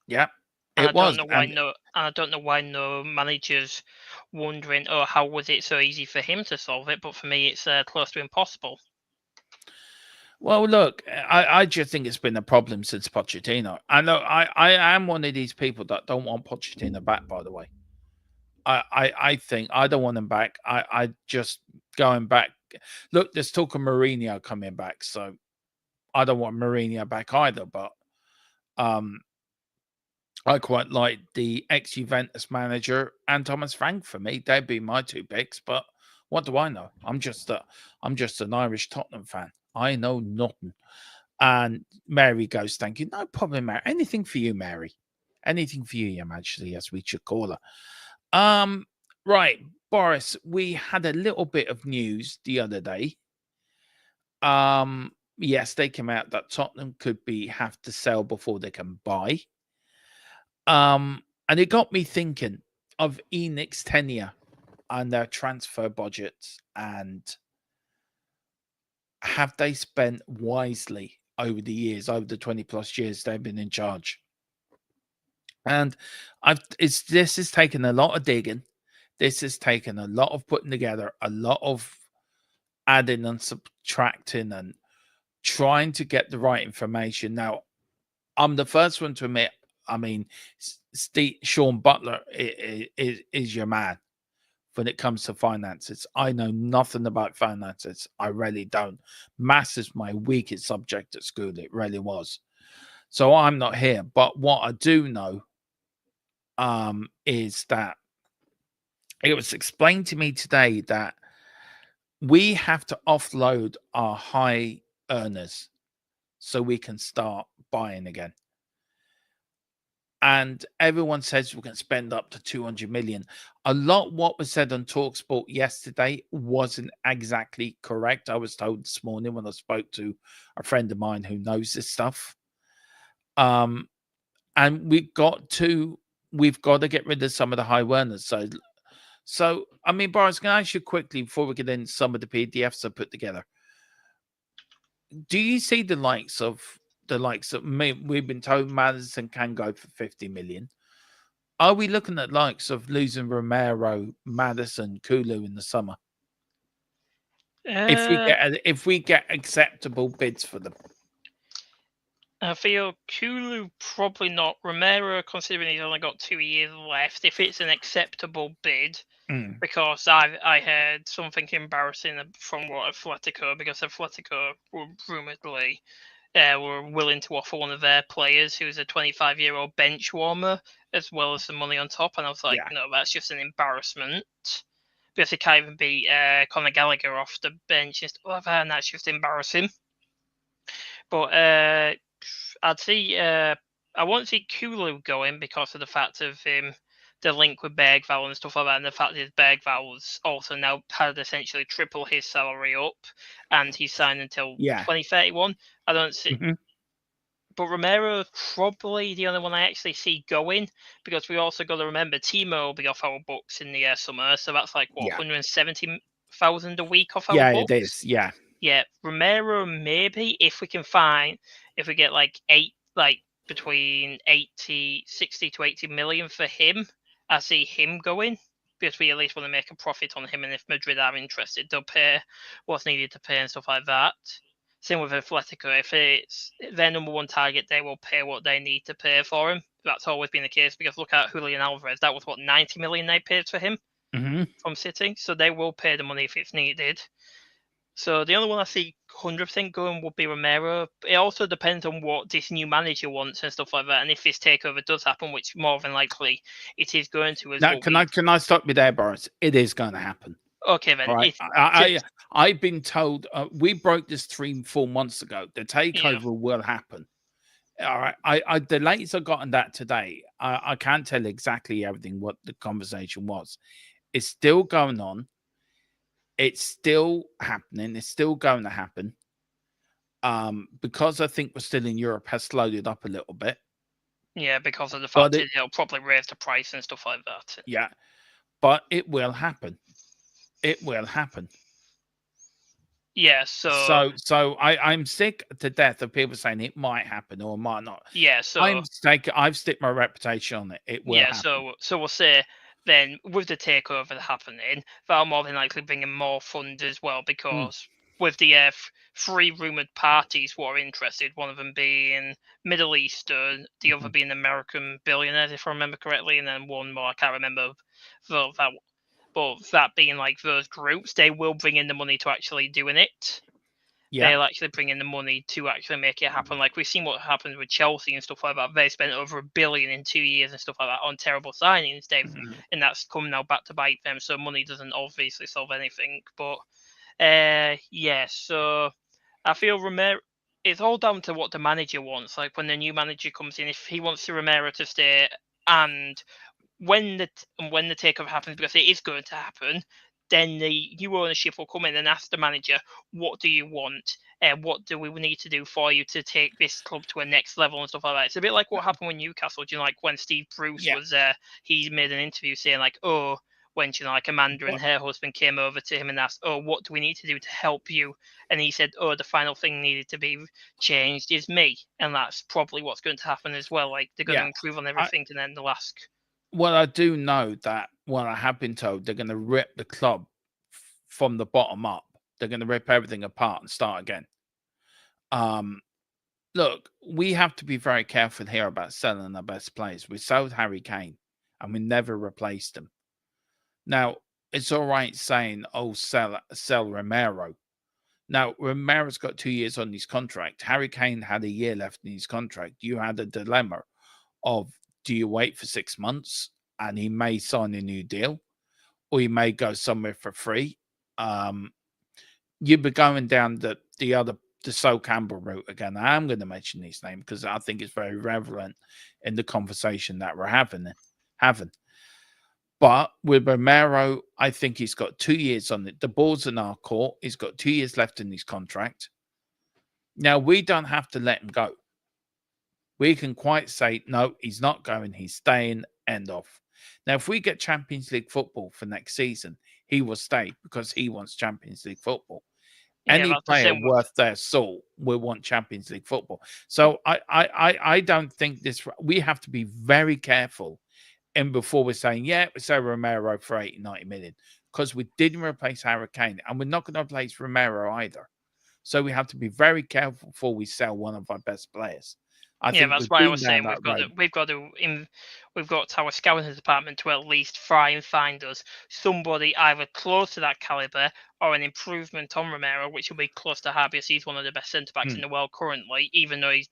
Yeah, and it was. I don't know why no managers wondering, oh, how was it so easy for him to solve it? But for me, it's close to impossible. Well, look, I just think it's been a problem since Pochettino. I know I am one of these people that don't want Pochettino back, by the way. I think I don't want him back. I just going back. Look, there's talk of Mourinho coming back, so I don't want Mourinho back either. But I quite like the ex-Juventus manager and Thomas Frank. For me, they'd be my 2 picks. But what do I know? I'm just an Irish Tottenham fan. I know nothing. And Mary goes, thank you. No problem, Mary. Anything for you, Mary. Anything for you, Your Majesty, as we should call her. Right, Boris, we had a little bit of news the other day. Yes, they came out that Tottenham could have to sell before they can buy. And it got me thinking of Enix's tenure and their transfer budgets, and have they spent wisely over the years, over the 20 plus years they've been in charge? And this has taken a lot of digging. This has taken a lot of putting together, a lot of adding and subtracting and trying to get the right information. Now, I'm the first one to admit, I mean, Sean Butler is your man when it comes to finances. I know nothing about finances. I really don't. Maths is my weakest subject at school. It really was. So I'm not here. But what I do know is that it was explained to me today that we have to offload our high earners so we can start buying again. And everyone says we can spend up to 200 million. A lot what was said on TalkSport yesterday wasn't exactly correct. I was told this morning when I spoke to a friend of mine who knows this stuff. And we've got to get rid of some of the high earners. So, I mean, Boris, can I ask you quickly before we get into some of the PDFs I put together? Do you see the likes of me? We've been told Madison can go for 50 million. Are we looking at likes of losing Romero, Madison, Kulu in the summer? If we get acceptable bids for them. I feel Kulu probably not. Romero, considering he's only got 2 years left, if it's an acceptable bid, because I heard something embarrassing from Atletico, because Atletico were rumouredly were willing to offer one of their players who's a 25-year-old bench warmer as well as some money on top, and I was like, no, that's just an embarrassment. because he can't even beat Conor Gallagher off the bench and stuff like that, and that's just embarrassing. But I'd see. I won't see Kulu going because of the fact of the link with Bergvall and stuff like that, and the fact is Bergvall's also now had essentially triple his salary up, and he's signed until 2031. I don't see. Mhm. But Romero's probably the only one I actually see going, because we also got to remember Timo will be off our books in the summer, so that's like what, Yeah. 170,000 a week off our Yeah, books. it is. Yeah. Yeah, Romero maybe if we get like between 60 to 80 million for him, I see him going, because we at least want to make a profit on him, and if Madrid are interested, they'll pay what's needed to pay and stuff like that. Same with Atletico. If it's their number one target, they will pay what they need to pay for him. That's always been the case, because look at Julian Alvarez. That was what, 90 million they paid for him from City. So they will pay the money if it's needed. So the only one I see 100% going would be Romero. It also depends on what this new manager wants and stuff like that, and if this takeover does happen, which more than likely it is going to. Now, can I stop you there, Boris? It is going to happen. Okay, then. All right. I've been told we broke this 3-4 months ago. The takeover will happen. All right. The latest I got on that today, I can't tell exactly everything what the conversation was. It's still going on. It's still happening. It's still going to happen. Because I think we're still in Europe, has slowed it up a little bit. Yeah, because of the fact that they'll probably raise the price and stuff like that. Yeah, but it will happen. It will happen. Yeah, so I'm sick to death of people saying it might happen or might not. Yeah, so I've stick my reputation on it. It will happen. So we'll say then with the takeover happening, that'll more than likely bring in more funds as well, because with the 3 rumored parties who are interested, one of them being Middle Eastern, the other being American billionaires, if I remember correctly, and then one more I can't remember that. But that being like those groups, they will bring in the money to actually doing it. Yeah. They'll actually bring in the money to actually make it happen. Like we've seen what happened with Chelsea and stuff like that. They spent over $1 billion in 2 years and stuff like that on terrible signings, Dave, and that's come now back to bite them. So money doesn't obviously solve anything. But yeah, so I feel Romero. It's all down to what the manager wants. Like when the new manager comes in, if he wants Romero to stay, and when the takeover happens, because it is going to happen, then the new ownership will come in and ask the manager, what do you want? What do we need to do for you to take this club to a next level and stuff like that? It's a bit like what happened with Newcastle. Do you know, like when Steve Bruce was there, he made an interview saying like, oh, when like Amanda and her husband came over to him and asked, oh, what do we need to do to help you? And he said, oh, the final thing needed to be changed is me. And that's probably what's going to happen as well. Like they're going to improve on everything, and then they'll ask. Well, I do know that. Well, I have been told they're going to rip the club from the bottom up. They're going to rip everything apart and start again. Look, we have to be very careful here about selling our best players. We sold Harry Kane, and we never replaced him. Now, it's all right saying, "Oh, sell Romero." Now, Romero's got 2 years on his contract. Harry Kane had a year left in his contract. You had a dilemma of, do you wait for 6 months and he may sign a new deal, or he may go somewhere for free? You'd be going down the Sol Campbell route again. I'm going to mention his name because I think it's very relevant in the conversation that we're having. But with Romero, I think he's got 2 years on it. The ball's in our court. He's got 2 years left in his contract. Now, we don't have to let him go. We can quite say, no, he's not going. He's staying, end off. Now, if we get Champions League football for next season, he will stay because he wants Champions League football. Any player worth their salt will want Champions League football. So I don't think this. We have to be very careful. And before we're saying, yeah, we sell Romero for 80, 90 million, because we didn't replace Harry Kane, and we're not going to replace Romero either. So we have to be very careful before we sell one of our best players. That's why I was saying we've got to we've got our scouting department to at least try and find us somebody either close to that caliber or an improvement on Romero, which will be close to Harbias. He's one of the best centre backs in the world currently, even though he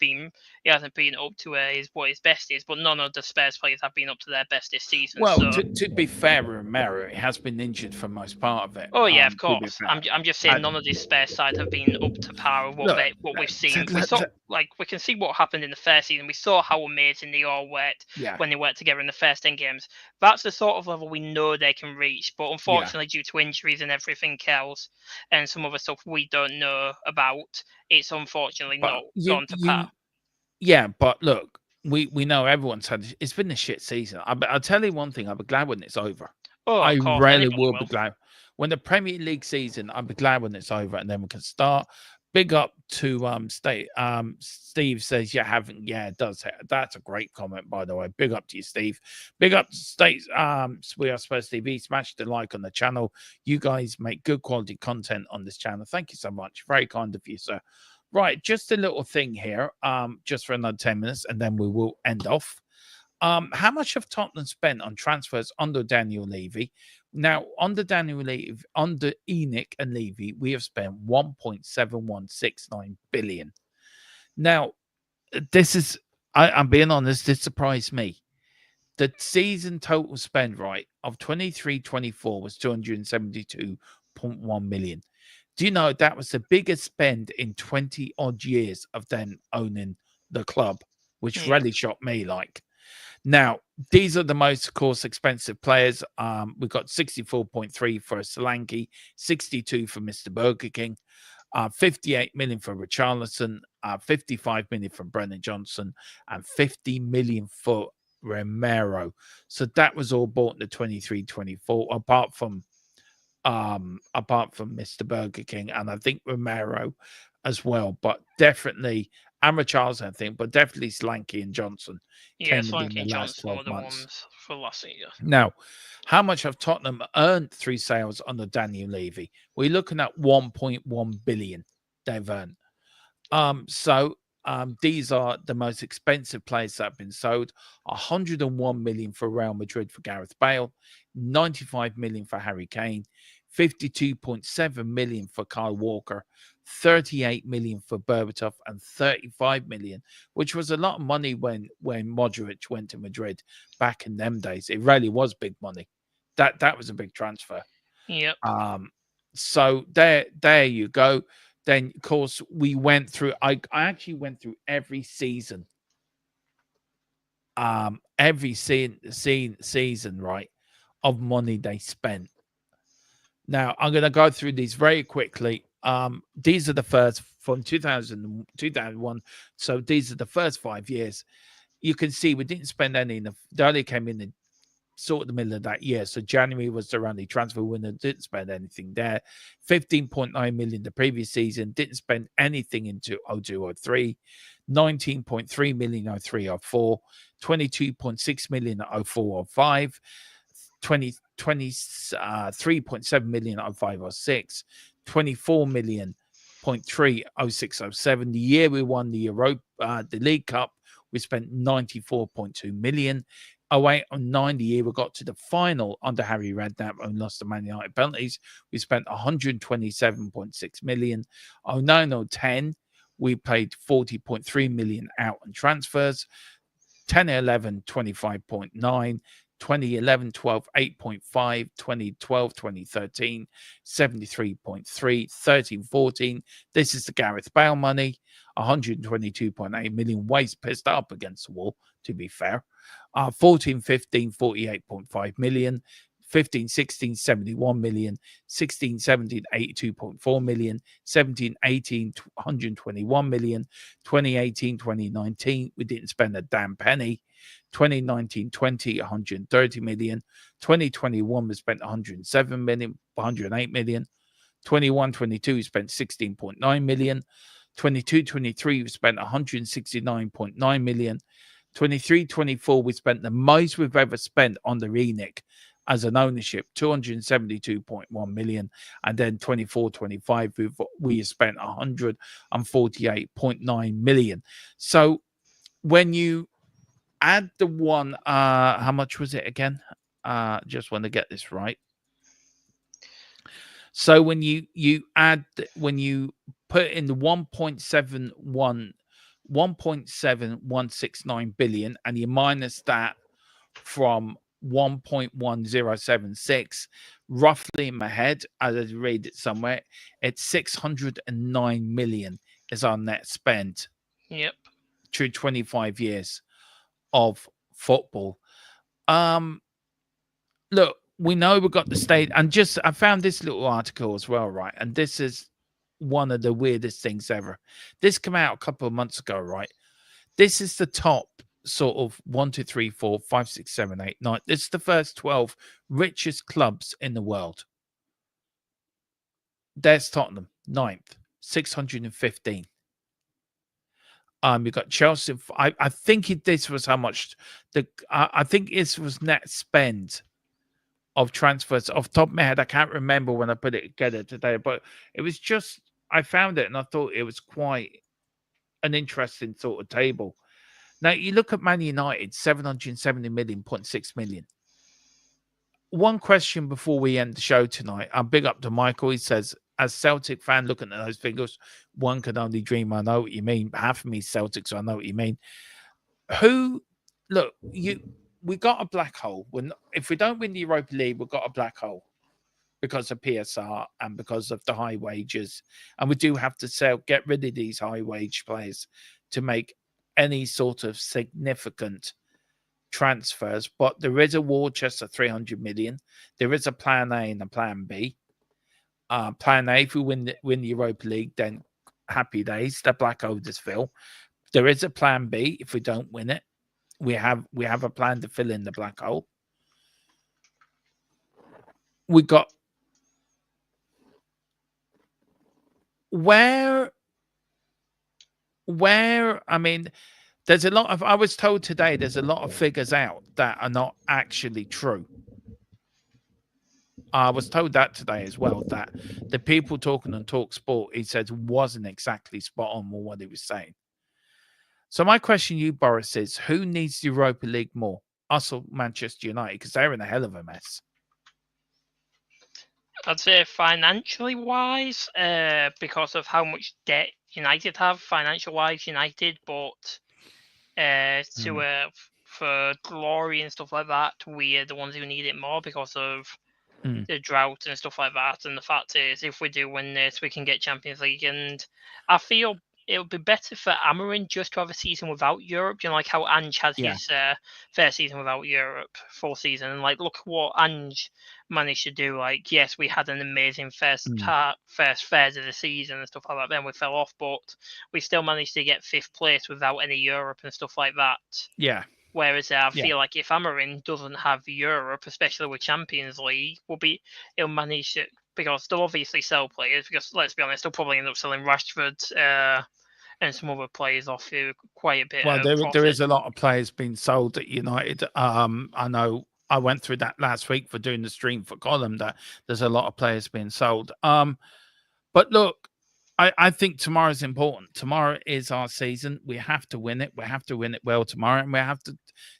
hasn't been up to what his best is. But none of the Spurs players have been up to their best this season. Well, so. to be fair, Romero has been injured for most part of it. Oh yeah, of To be course. fair. I'm just saying none of these Spurs sides have been up to par of what Look, we've seen. to- We saw to- we can see what happened in the first season. We saw how amazing they all worked yeah, when they worked together in the first 10 games. That's the sort of level we know they can reach. But unfortunately, due to injuries and everything else, and some other stuff we don't know about, it's unfortunately but not gone to par. yeah, but look, we know everyone's had. It's been a shit season. I'll tell you one thing. I'll be glad when it's over. Oh, I of course, really anybody will will. be glad when the Premier League season. I'll be glad when it's over, and then we can start. Big up to Steve says you haven't. Yeah, it does. That's a great comment, by the way. Big up to you, Steve. Big up to State. We are Spurs TV. Smash the like on the channel. You guys make good quality content on this channel. Thank you so much. Very kind of you, sir. Right, just a little thing here. Just for another 10 minutes, and then we will end off. How much have Tottenham spent on transfers under Daniel Levy? Now, under Daniel Levy, under Enoch and Levy, we have spent 1.7169 billion. Now, this is, I'm being honest, this surprised me. The season total spend, right, of 23-24 was 272.1 million. Do you know that was the biggest spend in 20 odd years of them owning the club, which really shocked me. Like, now, these are the most, of course, expensive players. We've got 64.3 for Solanke, 62 for Mr. Burger King, 58 million for Richarlison, 55 million for Brennan Johnson, and 50 million for Romero. So that was all bought in the 23-24, apart from Mr. Burger King, and I think Romero as well, but definitely Richarlison, I think, but definitely Slanky and Johnson came within the last 12 months. For last year. Now, how much have Tottenham earned through sales under Daniel Levy? We're looking at 1.1 billion they've earned. These are the most expensive players that have been sold. 101 million for Real Madrid for Gareth Bale, 95 million for Harry Kane, 52.7 million for Kyle Walker, 38 million for Berbatov, and 35 million, which was a lot of money when Modric went to Madrid back in them days. It really was big money. That was a big transfer. Yep. So there you go. Then, of course, we went through. I actually went through every season. Every season, right, of money they spent. Now, I'm going to go through these very quickly. These are the first from 2001. So these are the first 5 years. You can see we didn't spend any. They only came in the sort of the middle of that year. So January was the only transfer window. Didn't spend anything there. 15.9 million the previous season. Didn't spend anything into 0203. 19.3 million 0304. 22.6 million 0405. 23.7 million 0506. 24 million 0607. The year we won the League Cup, we spent 94.2 million. 08-09, the year we got to the final under Harry Redknapp and lost to Man United penalties, we spent 127.6 million. 09-10, we paid 40.3 million out on transfers. 10-11, 25.9. 2011-12, 8.5, 2012-2013, 73.3, 13-14. This is the Gareth Bale money, 122.8 million. Waste pissed up against the wall, to be fair. 14-15, 48.5 million. 15-16, 71 million. 16-17, 82.4 million. 17-18, 121 million. 2018-2019, we didn't spend a damn penny. 2019-20, 130 million. 2021, we spent 107 million, 108 million. 21-22, we spent 16.9 million. 22-23, we spent 169.9 million. 23-24, we spent the most we've ever spent on the Enoch as an ownership, 272.1 million. And then 24-25, we spent 148.9 million. So when you add the one, how much was it again? Just want to get this right. So when you put in the 1.7169 billion, and you minus that from 1.1076, roughly in my head, as I read it somewhere, it's 609 million is our net spend. Yep. Through 25 years of football. Look, we know we've got the state, and just I found this little article as well, right? And this is one of the weirdest things ever. This came out a couple of months ago, right? This is the top sort of 1, 2, 3, 4, 5, 6, 7, 8, 9. This is the first 12 richest clubs in the world. There's Tottenham, 9th, 615. You've got Chelsea. I think this was how much I think this was net spend of transfers. Off the top of my head, I can't remember when I put it together today, but it was just I found it and I thought it was quite an interesting sort of table. Now you look at Man United, 770 million, 0.6 million. One question before we end the show tonight. I'm big up to Michael. He says, as Celtic fan looking at those figures, one can only dream. I know what you mean. Half of me is Celtic, so I know what you mean. We got a black hole. If we don't win the Europa League, we've got a black hole because of PSR and because of the high wages. And we do have to get rid of these high wage players to make any sort of significant transfers. But there is a war chest of 300 million. There is a plan A and a plan B. Plan A, if we win the Europa League, then happy days. The black hole does fill. There is a plan B if we don't win it. We have a plan to fill in the black hole. We got where I mean, there's a lot of. I was told today there's a lot of figures out that are not actually true. I was told that today as well, that the people talking on Talk Sport, he said, wasn't exactly spot on with what he was saying. So my question to you, Boris, is who needs the Europa League more? Us or Manchester United? Because they're in a hell of a mess. I'd say financially wise, because of how much debt United have, financial wise, United, but for glory and stuff like that, we are the ones who need it more because of the drought and stuff like that. And the fact is, if we do win this, we can get Champions League. And I feel it would be better for Amarin just to have a season without Europe. You know, like how Ange has his first season without Europe, full season. And like, look what Ange managed to do. Like, yes, we had an amazing first third of the season and stuff like that. Then we fell off, but we still managed to get 5th place without any Europe and stuff like that. Yeah. Whereas I feel like if Amarin doesn't have Europe, especially with Champions League, he'll manage it, because they'll obviously sell players. Because let's be honest, they'll probably end up selling Rashford and some other players off here quite a bit. Well, there is a lot of players being sold at United. I know I went through that last week for doing the stream for Column, that there's a lot of players being sold. But look, I think tomorrow's important. Tomorrow is our season. We have to win it. We have to win it well tomorrow, and we have to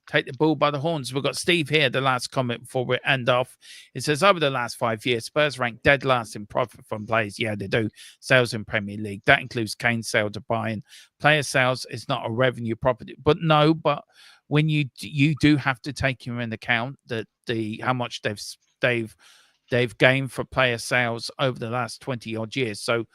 take the bull by the horns. We've got Steve here, the last comment before we end off. It says, over the last 5 years, Spurs rank dead last in profit from players. Yeah, they do. Sales in Premier League. That includes Kane's sale to Bayern. Player sales is not a revenue property. But when you do have to take into account that how much they've gained for player sales over the last 20 odd years. So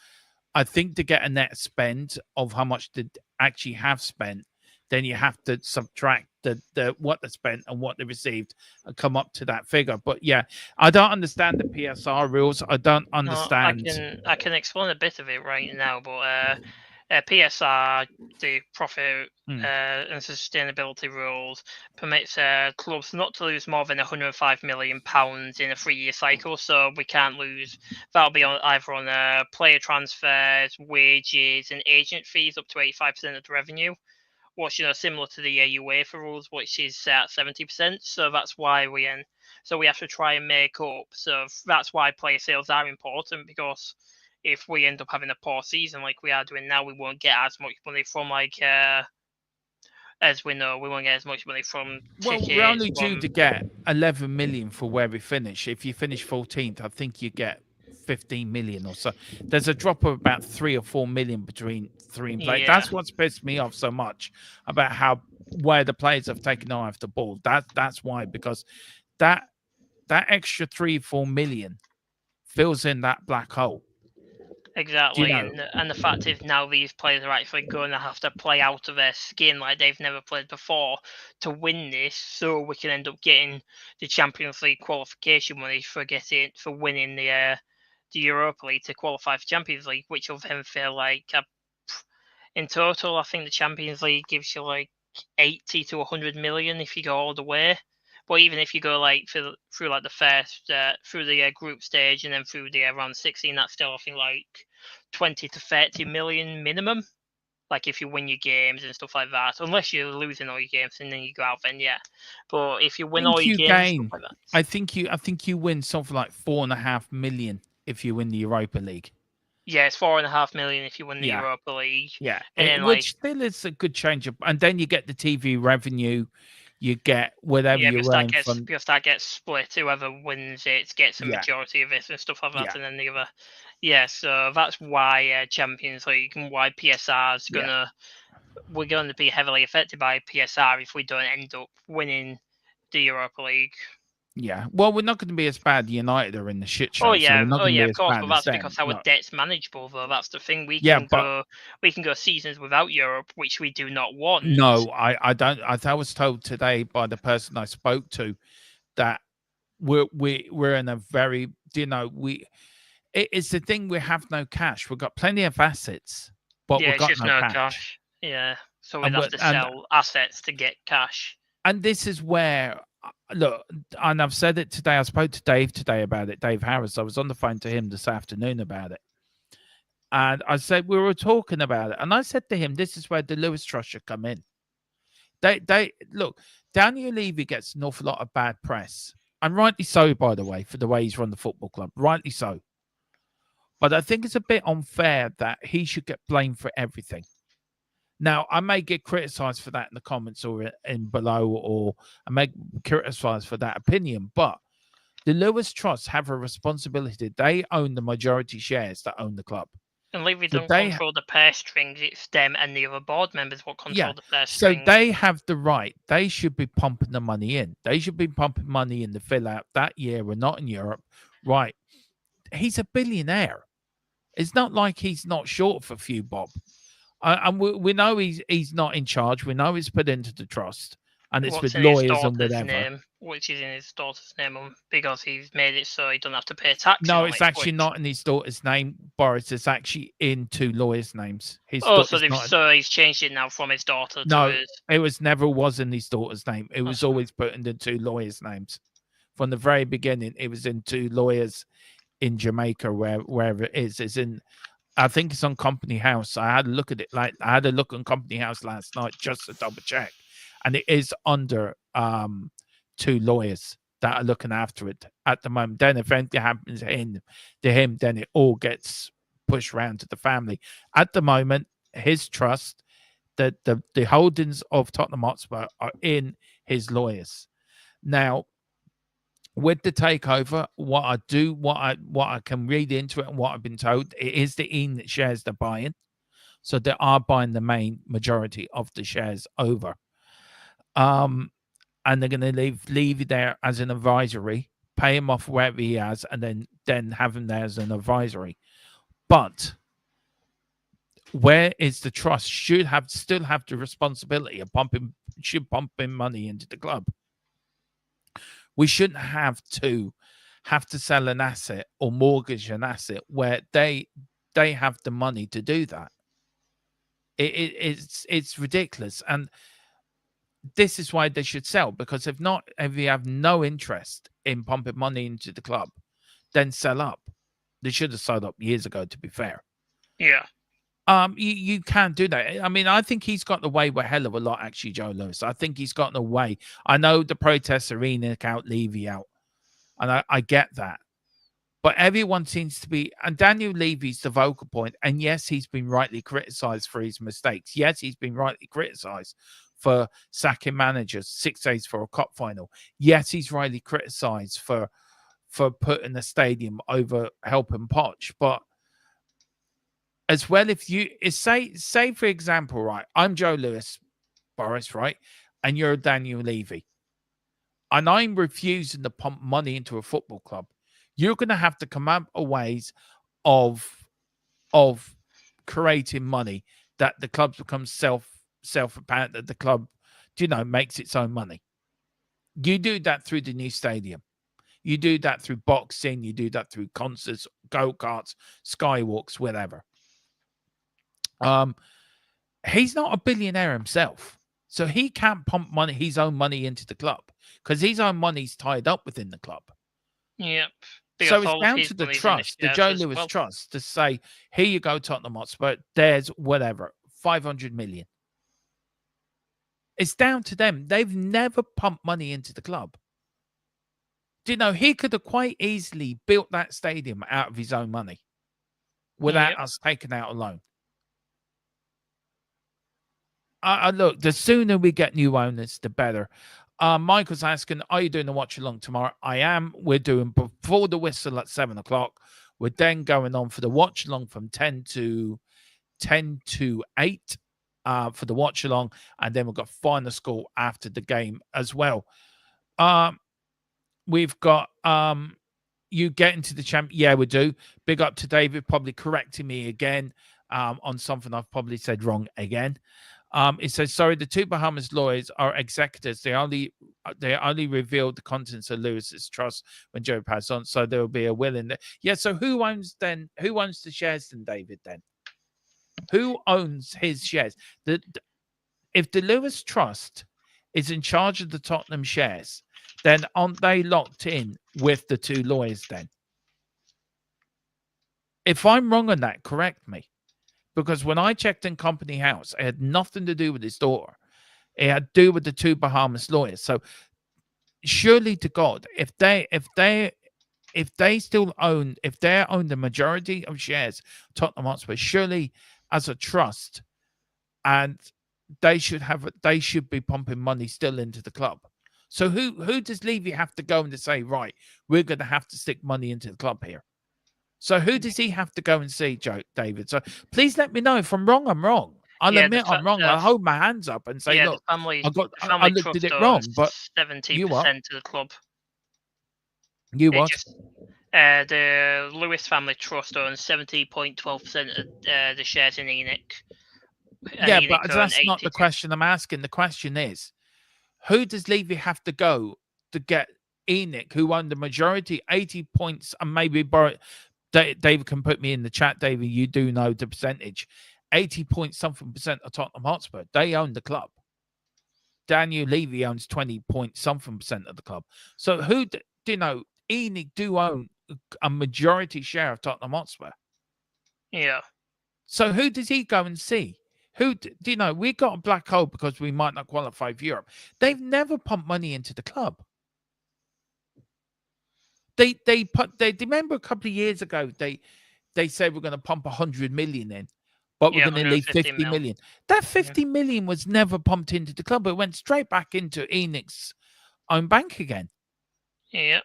I think to get a net spend of how much they actually have spent, then you have to subtract the what they spent and what they received and come up to that figure. But yeah, I don't understand the PSR rules. I don't understand. No, I can explain a bit of it right now, but PSR, the profit and sustainability rules, permits clubs not to lose more than £105 million in a 3-year cycle. So we can't lose. That'll be either on player transfers, wages, and agent fees up to 85% of the revenue, which similar to the UEFA rules, which is at 70%. So that's why we have to try and make up. So that's why player sales are important, because if we end up having a poor season like we are doing now, we won't get as much money from as we know, we won't get as much money from Well, tickets. we're only due From to get 11 million for where we finish. If you finish 14th, I think you get 15 million or so. There's a drop of about 3 or 4 million between three and play. yeah, That's what's pissed me off so much about how where the players have taken eye off the ball. That's why, because that extra 3 or 4 million fills in that black hole. exactly. know? And the fact is now these players are actually going to have to play out of their skin like they've never played before to win this, so we can end up getting the Champions League qualification money for winning the Europa League to qualify for Champions League, which will then feel like in total, I think the Champions League gives you like 80 to 100 million if you go all the way. But even if you go like through like the first through the group stage and then through the round 16, that's still I think like 20 to 30 million minimum. Like if you win your games and stuff like that, unless you're losing all your games and then you go out, then yeah. But if you I win all think your you games and gain. stuff like that, I think you win something like 4.5 million if you win the Europa League. yeah, it's 4.5 million if you win the Yeah. Europa League. Yeah, And then, which still is a good change up, and then you get the TV revenue, you get whatever yeah, you earn from. because that gets split. Whoever wins it gets a Yeah. majority of it and stuff like that, Yeah. and then the other. Yeah, so that's why Champions League and why PSR is Yeah. we're going to be heavily affected by PSR if we don't end up winning the Europa League. Yeah, well, we're not going to be as bad. United are in the shit show, so we're not going to be of as course, bad but as that's them. because our No. debt's manageable, though. That's the thing. Yeah, but We can go seasons without Europe, which we do not want. no, I don't. I was told today by the person I spoke to that we're in a very, it's the thing, we have no cash. We've got plenty of assets, but Yeah, we've it's got just no no cash. cash. Yeah, so we'd And have to sell assets to get cash. And this is where, look, and I've said it today. I spoke to Dave today about it, Dave Harris. I was on the phone to him this afternoon about it. And I said, we were talking about it. And I said to him, this is where the Lewis Trust should come in. They look, Daniel Levy gets an awful lot of bad press. And rightly so, by the way, for the way he's run the football club. Rightly so. But I think it's a bit unfair that he should get blamed for everything. Now, I may get criticized for that in the comments or in below, or I may get criticized for that opinion, but the Lewis Trust have a responsibility. They own the majority shares that own the club. And Levy So don't control the purse strings, it's them and the other board members what control the purse strings. So they have the right. They should be pumping the money in. They should be pumping money in to fill out that year. We're not in Europe. Right. He's a billionaire. It's not like he's not short of a few bob. And we know he's not in charge. We know he's put into the trust, and it's with lawyers and whatever. Name, which is in his daughter's name, because he's made it so he doesn't have to pay tax. No, it's actually not in his daughter's name, Boris. It's actually in two lawyers' names. So he's changed it now from his daughter to his... It was in his daughter's name. It was always put in the two lawyers' names. From the very beginning, it was in two lawyers in Jamaica, wherever it is. It's in... I think it's on Company House. I had a look at it. I had a look on Company House last night just to double check, and it is under two lawyers that are looking after it at the moment. Then if anything happens to him, then it all gets pushed around to the family. At the moment, his trust, the holdings of Tottenham Hotspur are in his lawyers. Now, with the takeover, what I can read into it and what I've been told, it is the EAN that shares they're buying. So they are buying the main majority of the shares over. And they're going to leave Levy there as an advisory, pay him off wherever he has, and then have him there as an advisory. But where is the trust still have the responsibility of pumping money into the club. We shouldn't have to sell an asset or mortgage an asset where they have the money to do that. It's ridiculous, and this is why they should sell, because if you have no interest in pumping money into the club, then sell up. They should have sold up years ago, to be fair. Yeah. You can't do that. I mean, I think he's gotten away with a hell of a lot, actually, Joe Lewis. I think he's gotten away. I know the protests are ENIC out, Levy out, and I get that. But everyone seems to be, and Daniel Levy's the vocal point, and yes, he's been rightly criticised for his mistakes. Yes, he's been rightly criticised. for sacking managers, 6 days for a cup final. Yes, he's rightly criticised for putting the stadium over helping Poch, but as well, if you say for example, right, I'm Joe Lewis, Boris, right, and you're Daniel Levy, and I'm refusing to pump money into a football club, you're going to have to come up with ways of creating money that the club becomes self-apparent, that the club, makes its own money. You do that through the new stadium. You do that through boxing. You do that through concerts, go-karts, skywalks, whatever. He's not a billionaire himself, so he can't pump his own money into the club because his own money's tied up within the club. Yep. So it's down to the trust, the Joe Lewis trust, to say, here you go, Tottenham Hotspur, there's whatever, 500 million. It's down to them. They've never pumped money into the club. He could have quite easily built that stadium out of his own money without us taking out a loan. Look, the sooner we get new owners, the better. Michael's asking, are you doing a watch along tomorrow? I am. We're doing before the whistle at 7 o'clock. We're then going on for the watch along from 10 to 8 for the watch along, and then we've got final score after the game as well. We've got you get into the champ. Yeah, we do. Big up to David, probably correcting me again on something I've probably said wrong again. It says, sorry, the two Bahamas lawyers are executors. They only revealed the contents of Lewis's trust when Joe passed on, so there will be a will in there. Yeah, so who owns the shares then, David, then? Who owns his shares? If the Lewis Trust is in charge of the Tottenham shares, then aren't they locked in with the two lawyers then? If I'm wrong on that, correct me. Because when I checked in Company House, it had nothing to do with his daughter. It had to do with the two Bahamas lawyers. So surely to God, if they still own, if they own the majority of shares, Tottenham Hotspur, surely as a trust, and they should be pumping money still into the club. So who does Levy have to go and to say, right, we're going to have to stick money into the club here? So who does he have to go and see, David? So please let me know. If I'm wrong, I'm wrong. I'll admit I'm wrong. I'll hold my hands up and say, look, I looked at it wrong, but 70% of the club. You what? The Lewis family trust owns 70.12% of the shares in ENIC. Yeah, but that's not the question I'm asking. The question is, who does Levy have to go to get ENIC, who won the majority, 80 points, and maybe David can put me in the chat, David, you do know the percentage. 80-point-something% of Tottenham Hotspur. They own the club. Daniel Levy owns 20-point-something% of the club. So who, ENIC do own a majority share of Tottenham Hotspur. Yeah. So who does he go and see? We got a black hole because we might not qualify for Europe. They've never pumped money into the club. They remember a couple of years ago they said we're going to pump 100 million in, but we're going to leave 50 million. That 50 million was never pumped into the club. It went straight back into ENIC's own bank again. Yep.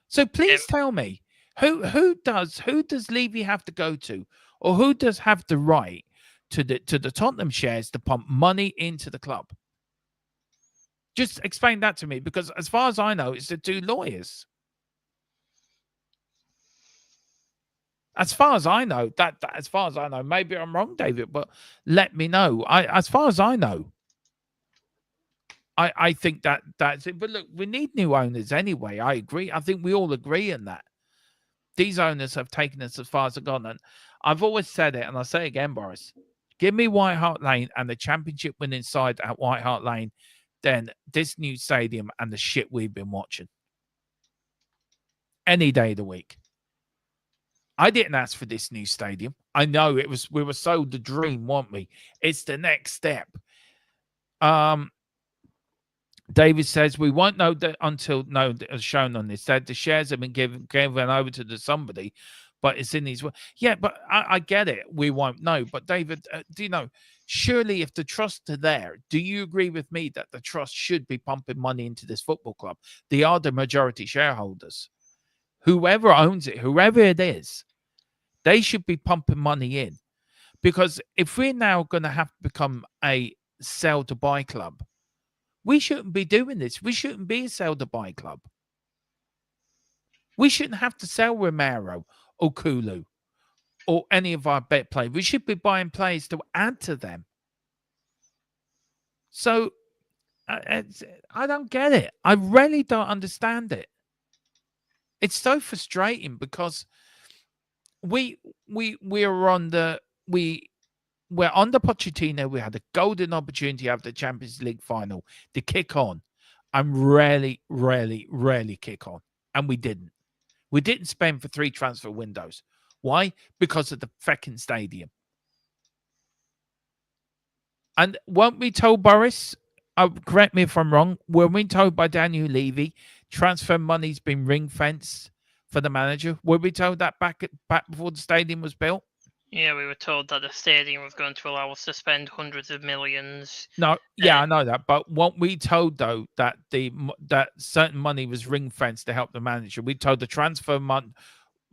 So please tell me, who does Levy have to go to, or who does have the right to the Tottenham shares to pump money into the club? Just explain that to me, because as far as I know, it's the two lawyers. As far as I know, maybe I'm wrong, David, but let me know. As far as I know, I think that's it. But look, we need new owners anyway. I agree. I think we all agree on that. These owners have taken us as far as they've gone. And I've always said it, and I'll say it again, Boris. Give me White Hart Lane and the championship winning side at White Hart Lane, then this new stadium and the shit we've been watching. Any day of the week. I didn't ask for this new stadium. I know we were sold the dream, weren't we? It's the next step. David says we won't know that until as shown on this that the shares have been given over to somebody, but it's in his. Yeah, but I get it. We won't know. But David, do you know? Surely, if the trusts are there, do you agree with me that the trust should be pumping money into this football club? They are the majority shareholders. Whoever owns it, whoever it is, they should be pumping money in. Because if we're now going to have to become a sell to buy club, we shouldn't be doing this. We shouldn't be a sell to buy club. We shouldn't have to sell Romero or Kulu or any of our bet players. We should be buying players to add to them. So I don't get it. I really don't understand it. It's so frustrating because we're on the we're under Pochettino. We had a golden opportunity after the Champions League final to kick on and really kick on. And we didn't. We didn't spend for 3 transfer windows. Why? Because of the fucking stadium. And weren't we told, Boris, correct me if I'm wrong, were we told by Daniel Levy transfer money's been ring-fenced for the manager? Were we told that back before the stadium was built? Yeah, we were told that the stadium was going to allow us to spend hundreds of millions. No, yeah, I know that. But weren't we told, though, that that certain money was ring-fenced to help the manager? We told the transfer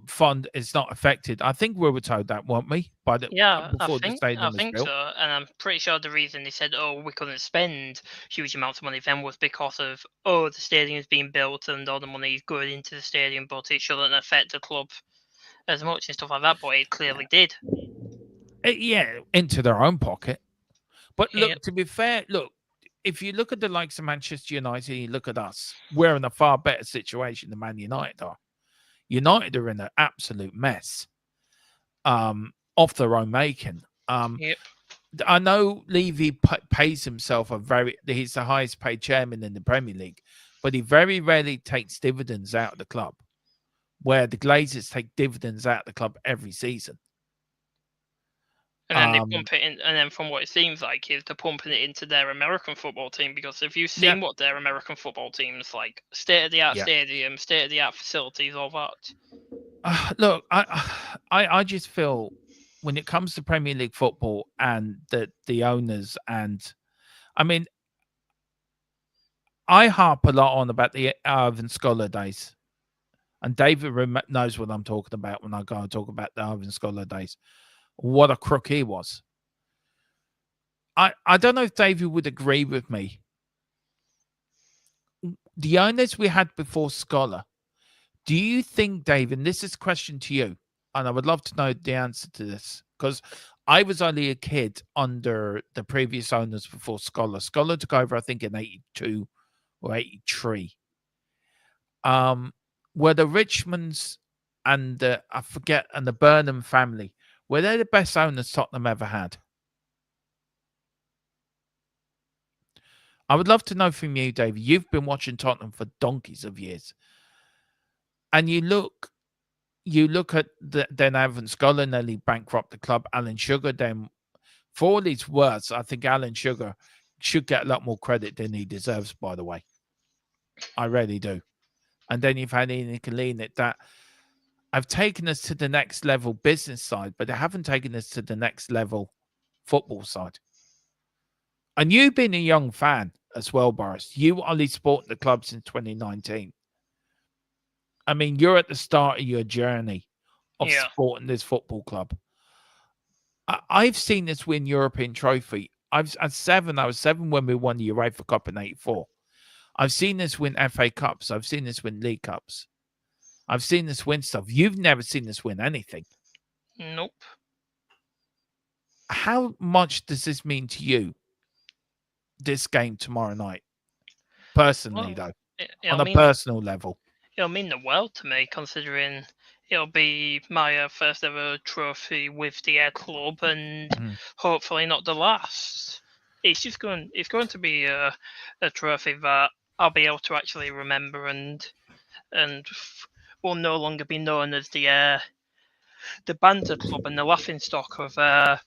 fund is not affected. I think we were told that, weren't we? Before the stadium was built. So, and I'm pretty sure the reason they said, "Oh, we couldn't spend huge amounts of money," then was because of, "Oh, the stadium is being built and all the money is going into the stadium, but it shouldn't affect the club as much and stuff like that." But it clearly did. Yeah, into their own pocket. But look, Yep. to be fair, look, if you look at the likes of Manchester United, you look at us, we're in a far better situation than Man United are. United are in an absolute mess, off their own making. Yep. I know Levy pays himself he's the highest paid chairman in the Premier League, but he very rarely takes dividends out of the club, where the Glazers take dividends out of the club every season. And then they pump it in, and then from what it seems like is they're pumping it into their American football team, because if you've seen what their American football team's like, state of the art stadium, state of the art facilities, all that. Look, I just feel when it comes to Premier League football and the owners, and I mean, I harp a lot on about the Irvin Scholar days, and David knows what I'm talking about when I go and talk about the Irvin Scholar days. What a crook he was. I don't know if David would agree with me. The owners we had before Scholar, do you think, David, and this is a question to you, and I would love to know the answer to this, because I was only a kid under the previous owners before Scholar. Scholar took over, I think, in 82 or 83. Were the Richmonds and the Burnham family, were they the best owners Tottenham ever had? I would love to know from you, David. You've been watching Tottenham for donkeys of years. And you look at then Irvin Scholar nearly bankrupt the club. Alan Sugar, then for all his words, I think Alan Sugar should get a lot more credit than he deserves, by the way. I really do. And then you've had Ian Kalinic that have taken us to the next level business side, but they haven't taken us to the next level football side. And you've been a young fan as well, Boris. You only supported the club since 2019. I mean, you're at the start of your journey of supporting this football club. I've seen this win European trophy. I was 7 when we won the UEFA Cup in 84. I've seen this win FA Cups. I've seen this win League Cups. I've seen this win stuff. You've never seen this win anything. Nope. How much does this mean to you, this game tomorrow night? Personally, though, on a personal level. It'll mean the world to me, considering it'll be my first ever trophy with the club, and hopefully not the last. It's going to be a trophy that I'll be able to actually remember, and will no longer be known as the banter club and the laughing stock of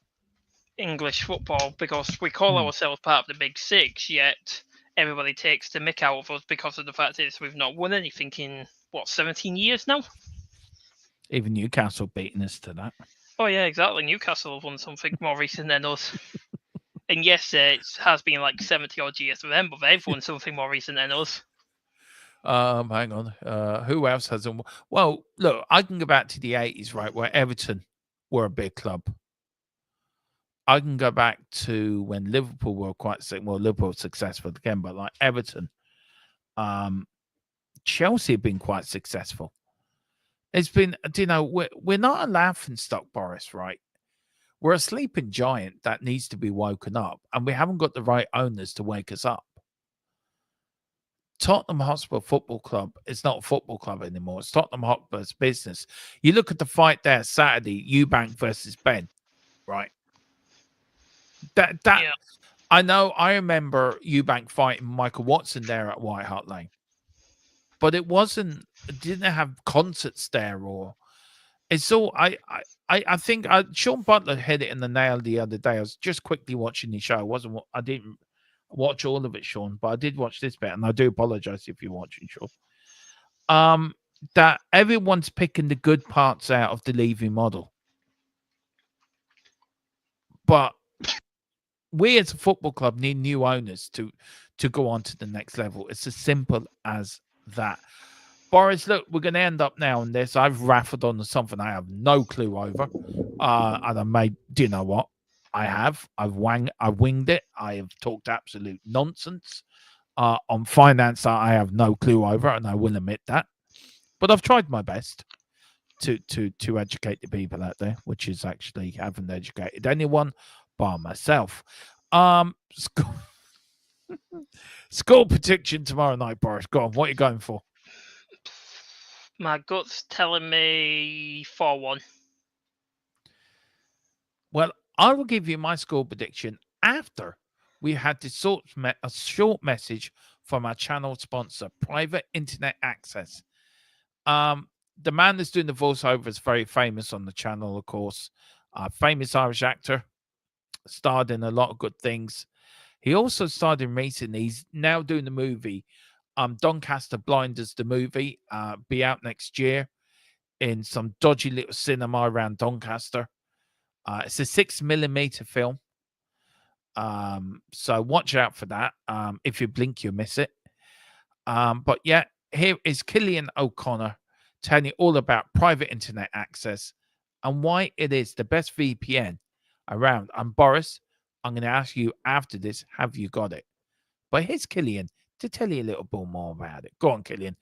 English football, because we call ourselves part of the Big Six, yet everybody takes the mick out of us because of the fact is we've not won anything in, 17 years now? Even Newcastle beating us to that. Oh, yeah, exactly. Newcastle have won something more recent than us. And yes, it has been like 70 odd years for them, but they've won something more recent than us. Hang on. Who else has them? Well, look, I can go back to the 80s, right, where Everton were a big club. I can go back to when Liverpool were Liverpool were successful again, but like Everton, Chelsea have been quite successful. It's been, we're not a laughing stock, Boris, right? We're a sleeping giant that needs to be woken up, and we haven't got the right owners to wake us up. Tottenham Hotspur Football Club is not a football club anymore. It's Tottenham Hotspur's business. You look at the fight there Saturday, Eubank versus Ben, right? Yeah. I know. I remember Eubank fighting Michael Watson there at White Hart Lane, but it didn't have concerts there, or it's all. I think Sean Butler hit it in the nail the other day. I was just quickly watching the show. I didn't watch all of it, Sean, but I did watch this bit, and I do apologize if you're watching, Sean. That everyone's picking the good parts out of the Levy model, but we as a football club need new owners to go on to the next level. It's as simple as that. Boris, look, we're going to end up now on this. I've raffled on to something I have no clue over. And I made, do you know what? I have. I've winged it. I have talked absolute nonsense. On finance, I have no clue over, and I will admit that. But I've tried my best to educate the people out there, which is actually haven't educated anyone by myself. Score prediction tomorrow night, Boris. Go on. What are you going for? My gut's telling me 4-1. Well, I will give you my score prediction after we had a short message from our channel sponsor, Private Internet Access. The man that's doing the voiceover is very famous on the channel, of course. Famous Irish actor, starred in a lot of good things. He also starred in recently. He's now doing the movie, Doncaster Blinders, the movie, be out next year in some dodgy little cinema around Doncaster. It's a 6mm film. So watch out for that. If you blink, you'll miss it. But yeah, here is Killian O'Connor telling you all about private internet access and why it is the best VPN around. And Boris, I'm going to ask you after this, have you got it? But here's Killian to tell you a little bit more about it. Go on, Killian.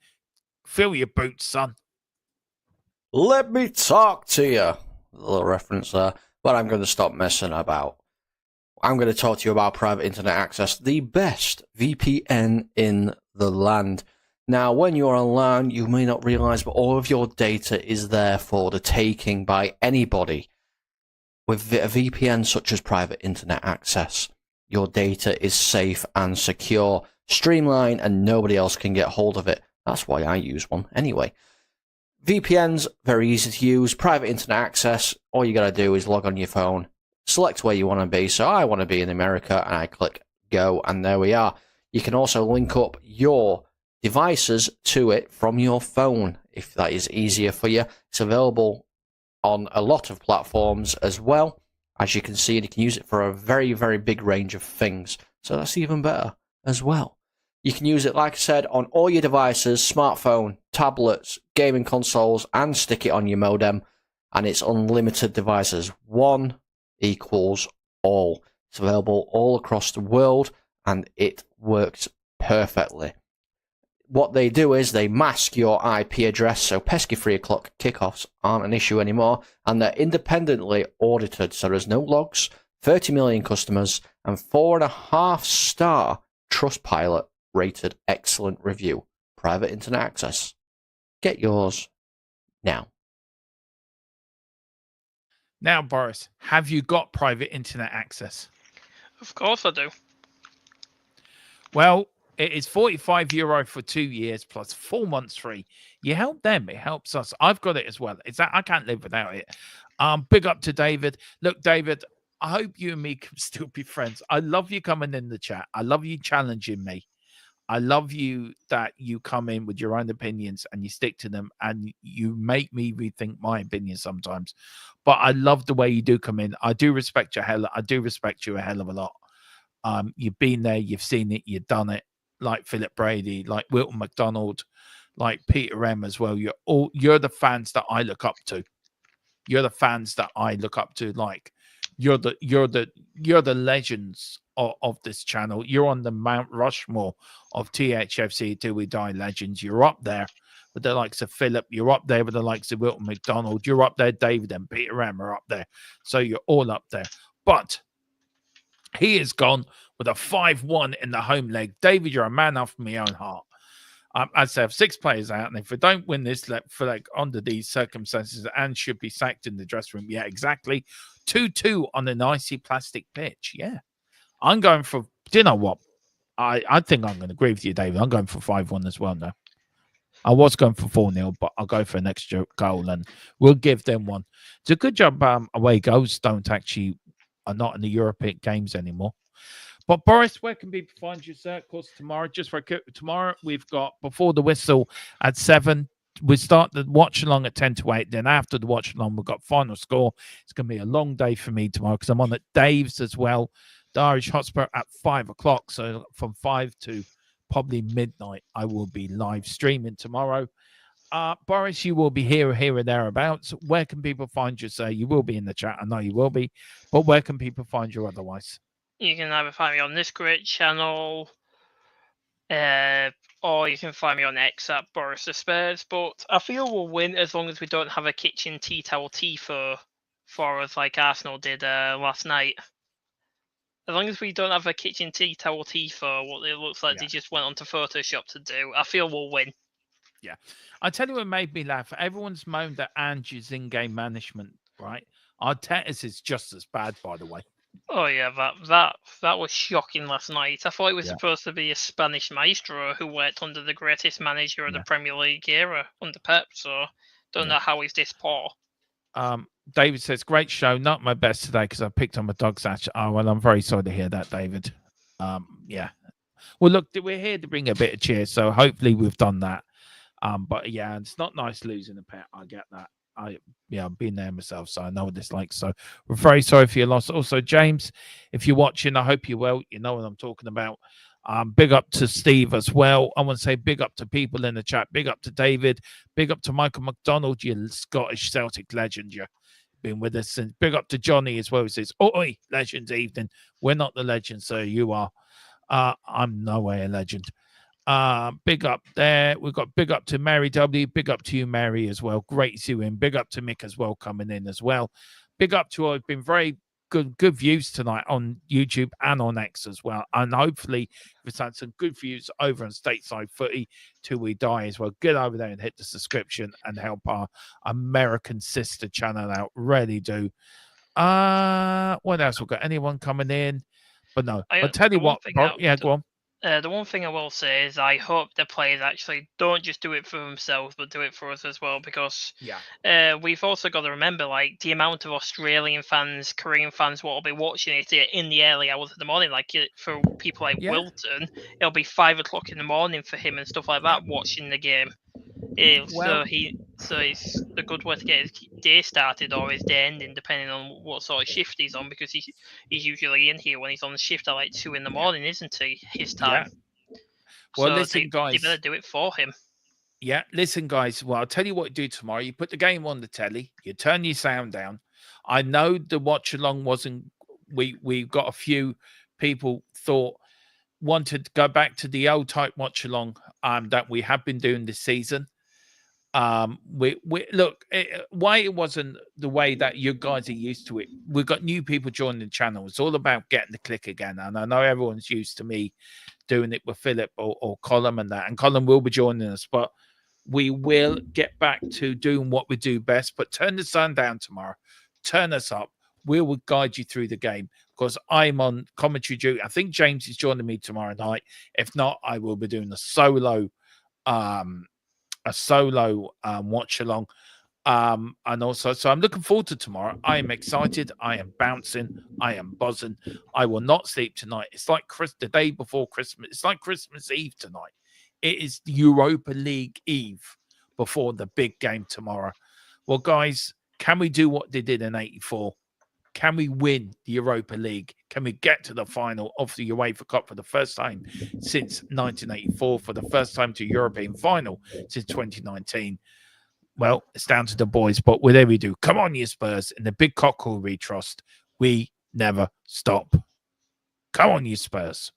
Fill your boots, son. Let me talk to you. A little reference there. But I'm going to stop messing about. I'm going to talk to you about private internet access, the best VPN in the land. Now, when you're online, you may not realize, but all of your data is there for the taking by anybody. With a VPN such as private internet access, your data is safe and secure, streamlined, and nobody else can get hold of it. That's why I use one anyway. VPN's very easy to use. Private internet access, all you got to do is log on your phone, select where you want to be. So I want to be in America, and I click go, and there we are. You can also link up your devices to it from your phone if that is easier for you. It's available on a lot of platforms as well. As you can see, you can use it for a very, very big range of things. So that's even better as well. You can use it, like I said, on all your devices, smartphone, tablets, gaming consoles, and stick it on your modem. And it's unlimited devices. One equals all. It's available all across the world, and it works perfectly. What they do is they mask your IP address, so pesky 3 o'clock kickoffs aren't an issue anymore, and they're independently audited, so there's no logs, 30 million customers, and 4.5-star Trustpilot rated excellent review. Private internet access. Get yours now. Now, Boris, have you got private internet access? Of course I do. Well, it is €45 for 2 years plus 4 months free. You help them, it helps us. I've got it as well. I can't live without it. Big up to David. Look, David, I hope you and me can still be friends. I love you coming in the chat. I love you challenging me. I love you that you come in with your own opinions and you stick to them, and you make me rethink my opinion sometimes. But I love the way you do come in. I do respect you a hell of a lot. You've been there, you've seen it, you've done it. Like Philip Brady, like Wilton McDonald, like Peter M as well. You're the fans that I look up to. You're the fans that I look up to. Like you're the legends of this channel. You're on the Mount Rushmore of THFC Till We Die legends. You're up there with the likes of Philip. You're up there with the likes of Wilton McDonald. You're up there, David and Peter M are up there. So you're all up there. But he is gone with a 5-1 in the home leg. David, you're a man after my own heart. I'd say I have 6 players out, and if we don't win this, under these circumstances, and should be sacked in the dressing room. Yeah, exactly. 2-2 on an icy plastic pitch. Yeah, I'm going for. Do you know what? I think I'm going to agree with you, David. I'm going for 5-1 as well now. I was going for 4-0, but I'll go for an extra goal, and we'll give them one. It's a good job. Away goals are not in the European games anymore. But Boris, where can people find you, sir? Of course, tomorrow, tomorrow, we've got Before the Whistle at 7. We start the watch along at 10 to 8. Then after the watch along, we've got Final Score. It's going to be a long day for me tomorrow because I'm on at Dave's as well. The Irish Hotspur at 5 o'clock. So from 5 to probably midnight, I will be live streaming tomorrow. Boris, you will be here or thereabouts. Where can people find you, sir? You will be in the chat. I know you will be. But where can people find you otherwise? You can either find me on this great channel, or you can find me on X at Boris the Spares. But I feel we'll win as long as we don't have a kitchen tea towel tifo for us like Arsenal did last night. As long as we don't have a kitchen tea towel tifo, what it looks like they just went onto Photoshop to do, I feel we'll win. Yeah. I tell you what made me laugh. Everyone's moaned at Angie's in-game management, right? Arteta's is just as bad, by the way. Oh yeah, that was shocking last night. I thought it was supposed to be a Spanish maestro who worked under the greatest manager of the Premier League era under Pep. So don't know how he's this poor. David says, "Great show. Not my best today because I picked on my dog's hatch." Oh well, I'm very sorry to hear that, David. Yeah. Well, look, we're here to bring a bit of cheer, so hopefully we've done that. But yeah, it's not nice losing a pet. I get that. I've been there myself, so I know what it's like. So we're very sorry for your loss. Also, James, if you're watching, I hope you're well. You know what I'm talking about. Big up to Steve as well. I want to say big up to people in the chat. Big up to David. Big up to Michael McDonald, you Scottish Celtic legend. You've been with us. And big up to Johnny as well. He says, "Oi, Legends Evening." We're not the legends, sir. You are. I'm no way a legend. Big up there. We've got big up to Mary W. Big up to you, Mary, as well. Great to see you in. Big up to Mick as well coming in as well. Big up to I've been very good views tonight on YouTube and on X as well. And hopefully we've had some good views over on Stateside Footy Till We Die as well. Get over there and hit the subscription and help our American sister channel out. Really do. What else we've got? Anyone coming in? But no, I'll tell you what. Go on. The one thing I will say is I hope the players actually don't just do it for themselves, but do it for us as well, because we've also got to remember, like, the amount of Australian fans, Korean fans what will be watching it in the early hours of the morning. Like, for people like Wilton, it'll be 5 o'clock in the morning for him and stuff like that watching the game. So it's a good way to get his day started or his day ending, depending on what sort of shift he's on, because he's usually in here when he's on the shift at like 2 in the morning, isn't he? His time. Well, so listen, guys. They better do it for him. Yeah, listen, guys. Well, I'll tell you what you do tomorrow. You put the game on the telly. You turn your sound down. I know the watch along wasn't. We got a few people wanted to go back to the old type watch along that we have been doing this season. We look why it wasn't the way that you guys are used to it. We've got new people joining the channel. It's all about getting the click again, and I know everyone's used to me doing it with Philip or Colin and that, and Colin will be joining us, but we will get back to doing what we do best. But turn the sun down tomorrow, turn us up. We will guide you through the game because I'm on commentary duty. I think James is joining me tomorrow night. If not, I will be doing a solo watch along And also, so I'm looking forward to tomorrow. I am excited. I am bouncing. I am buzzing. I will not sleep tonight. It's like the day before Christmas. It's like Christmas Eve tonight. It is Europa League Eve before the big game tomorrow. Well, guys, can we do what they did in '84? Can we win the Europa League? Can we get to the final of the UEFA Cup for the first time since 1984, for the first time to European final since 2019? Well, it's down to the boys, but whatever we do, come on, you Spurs. In the big cockle we trust, we never stop. Come on, you Spurs.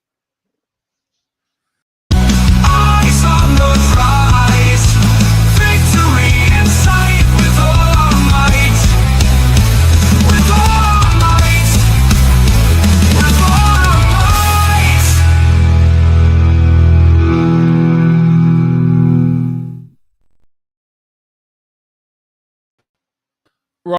Eyes on the prize.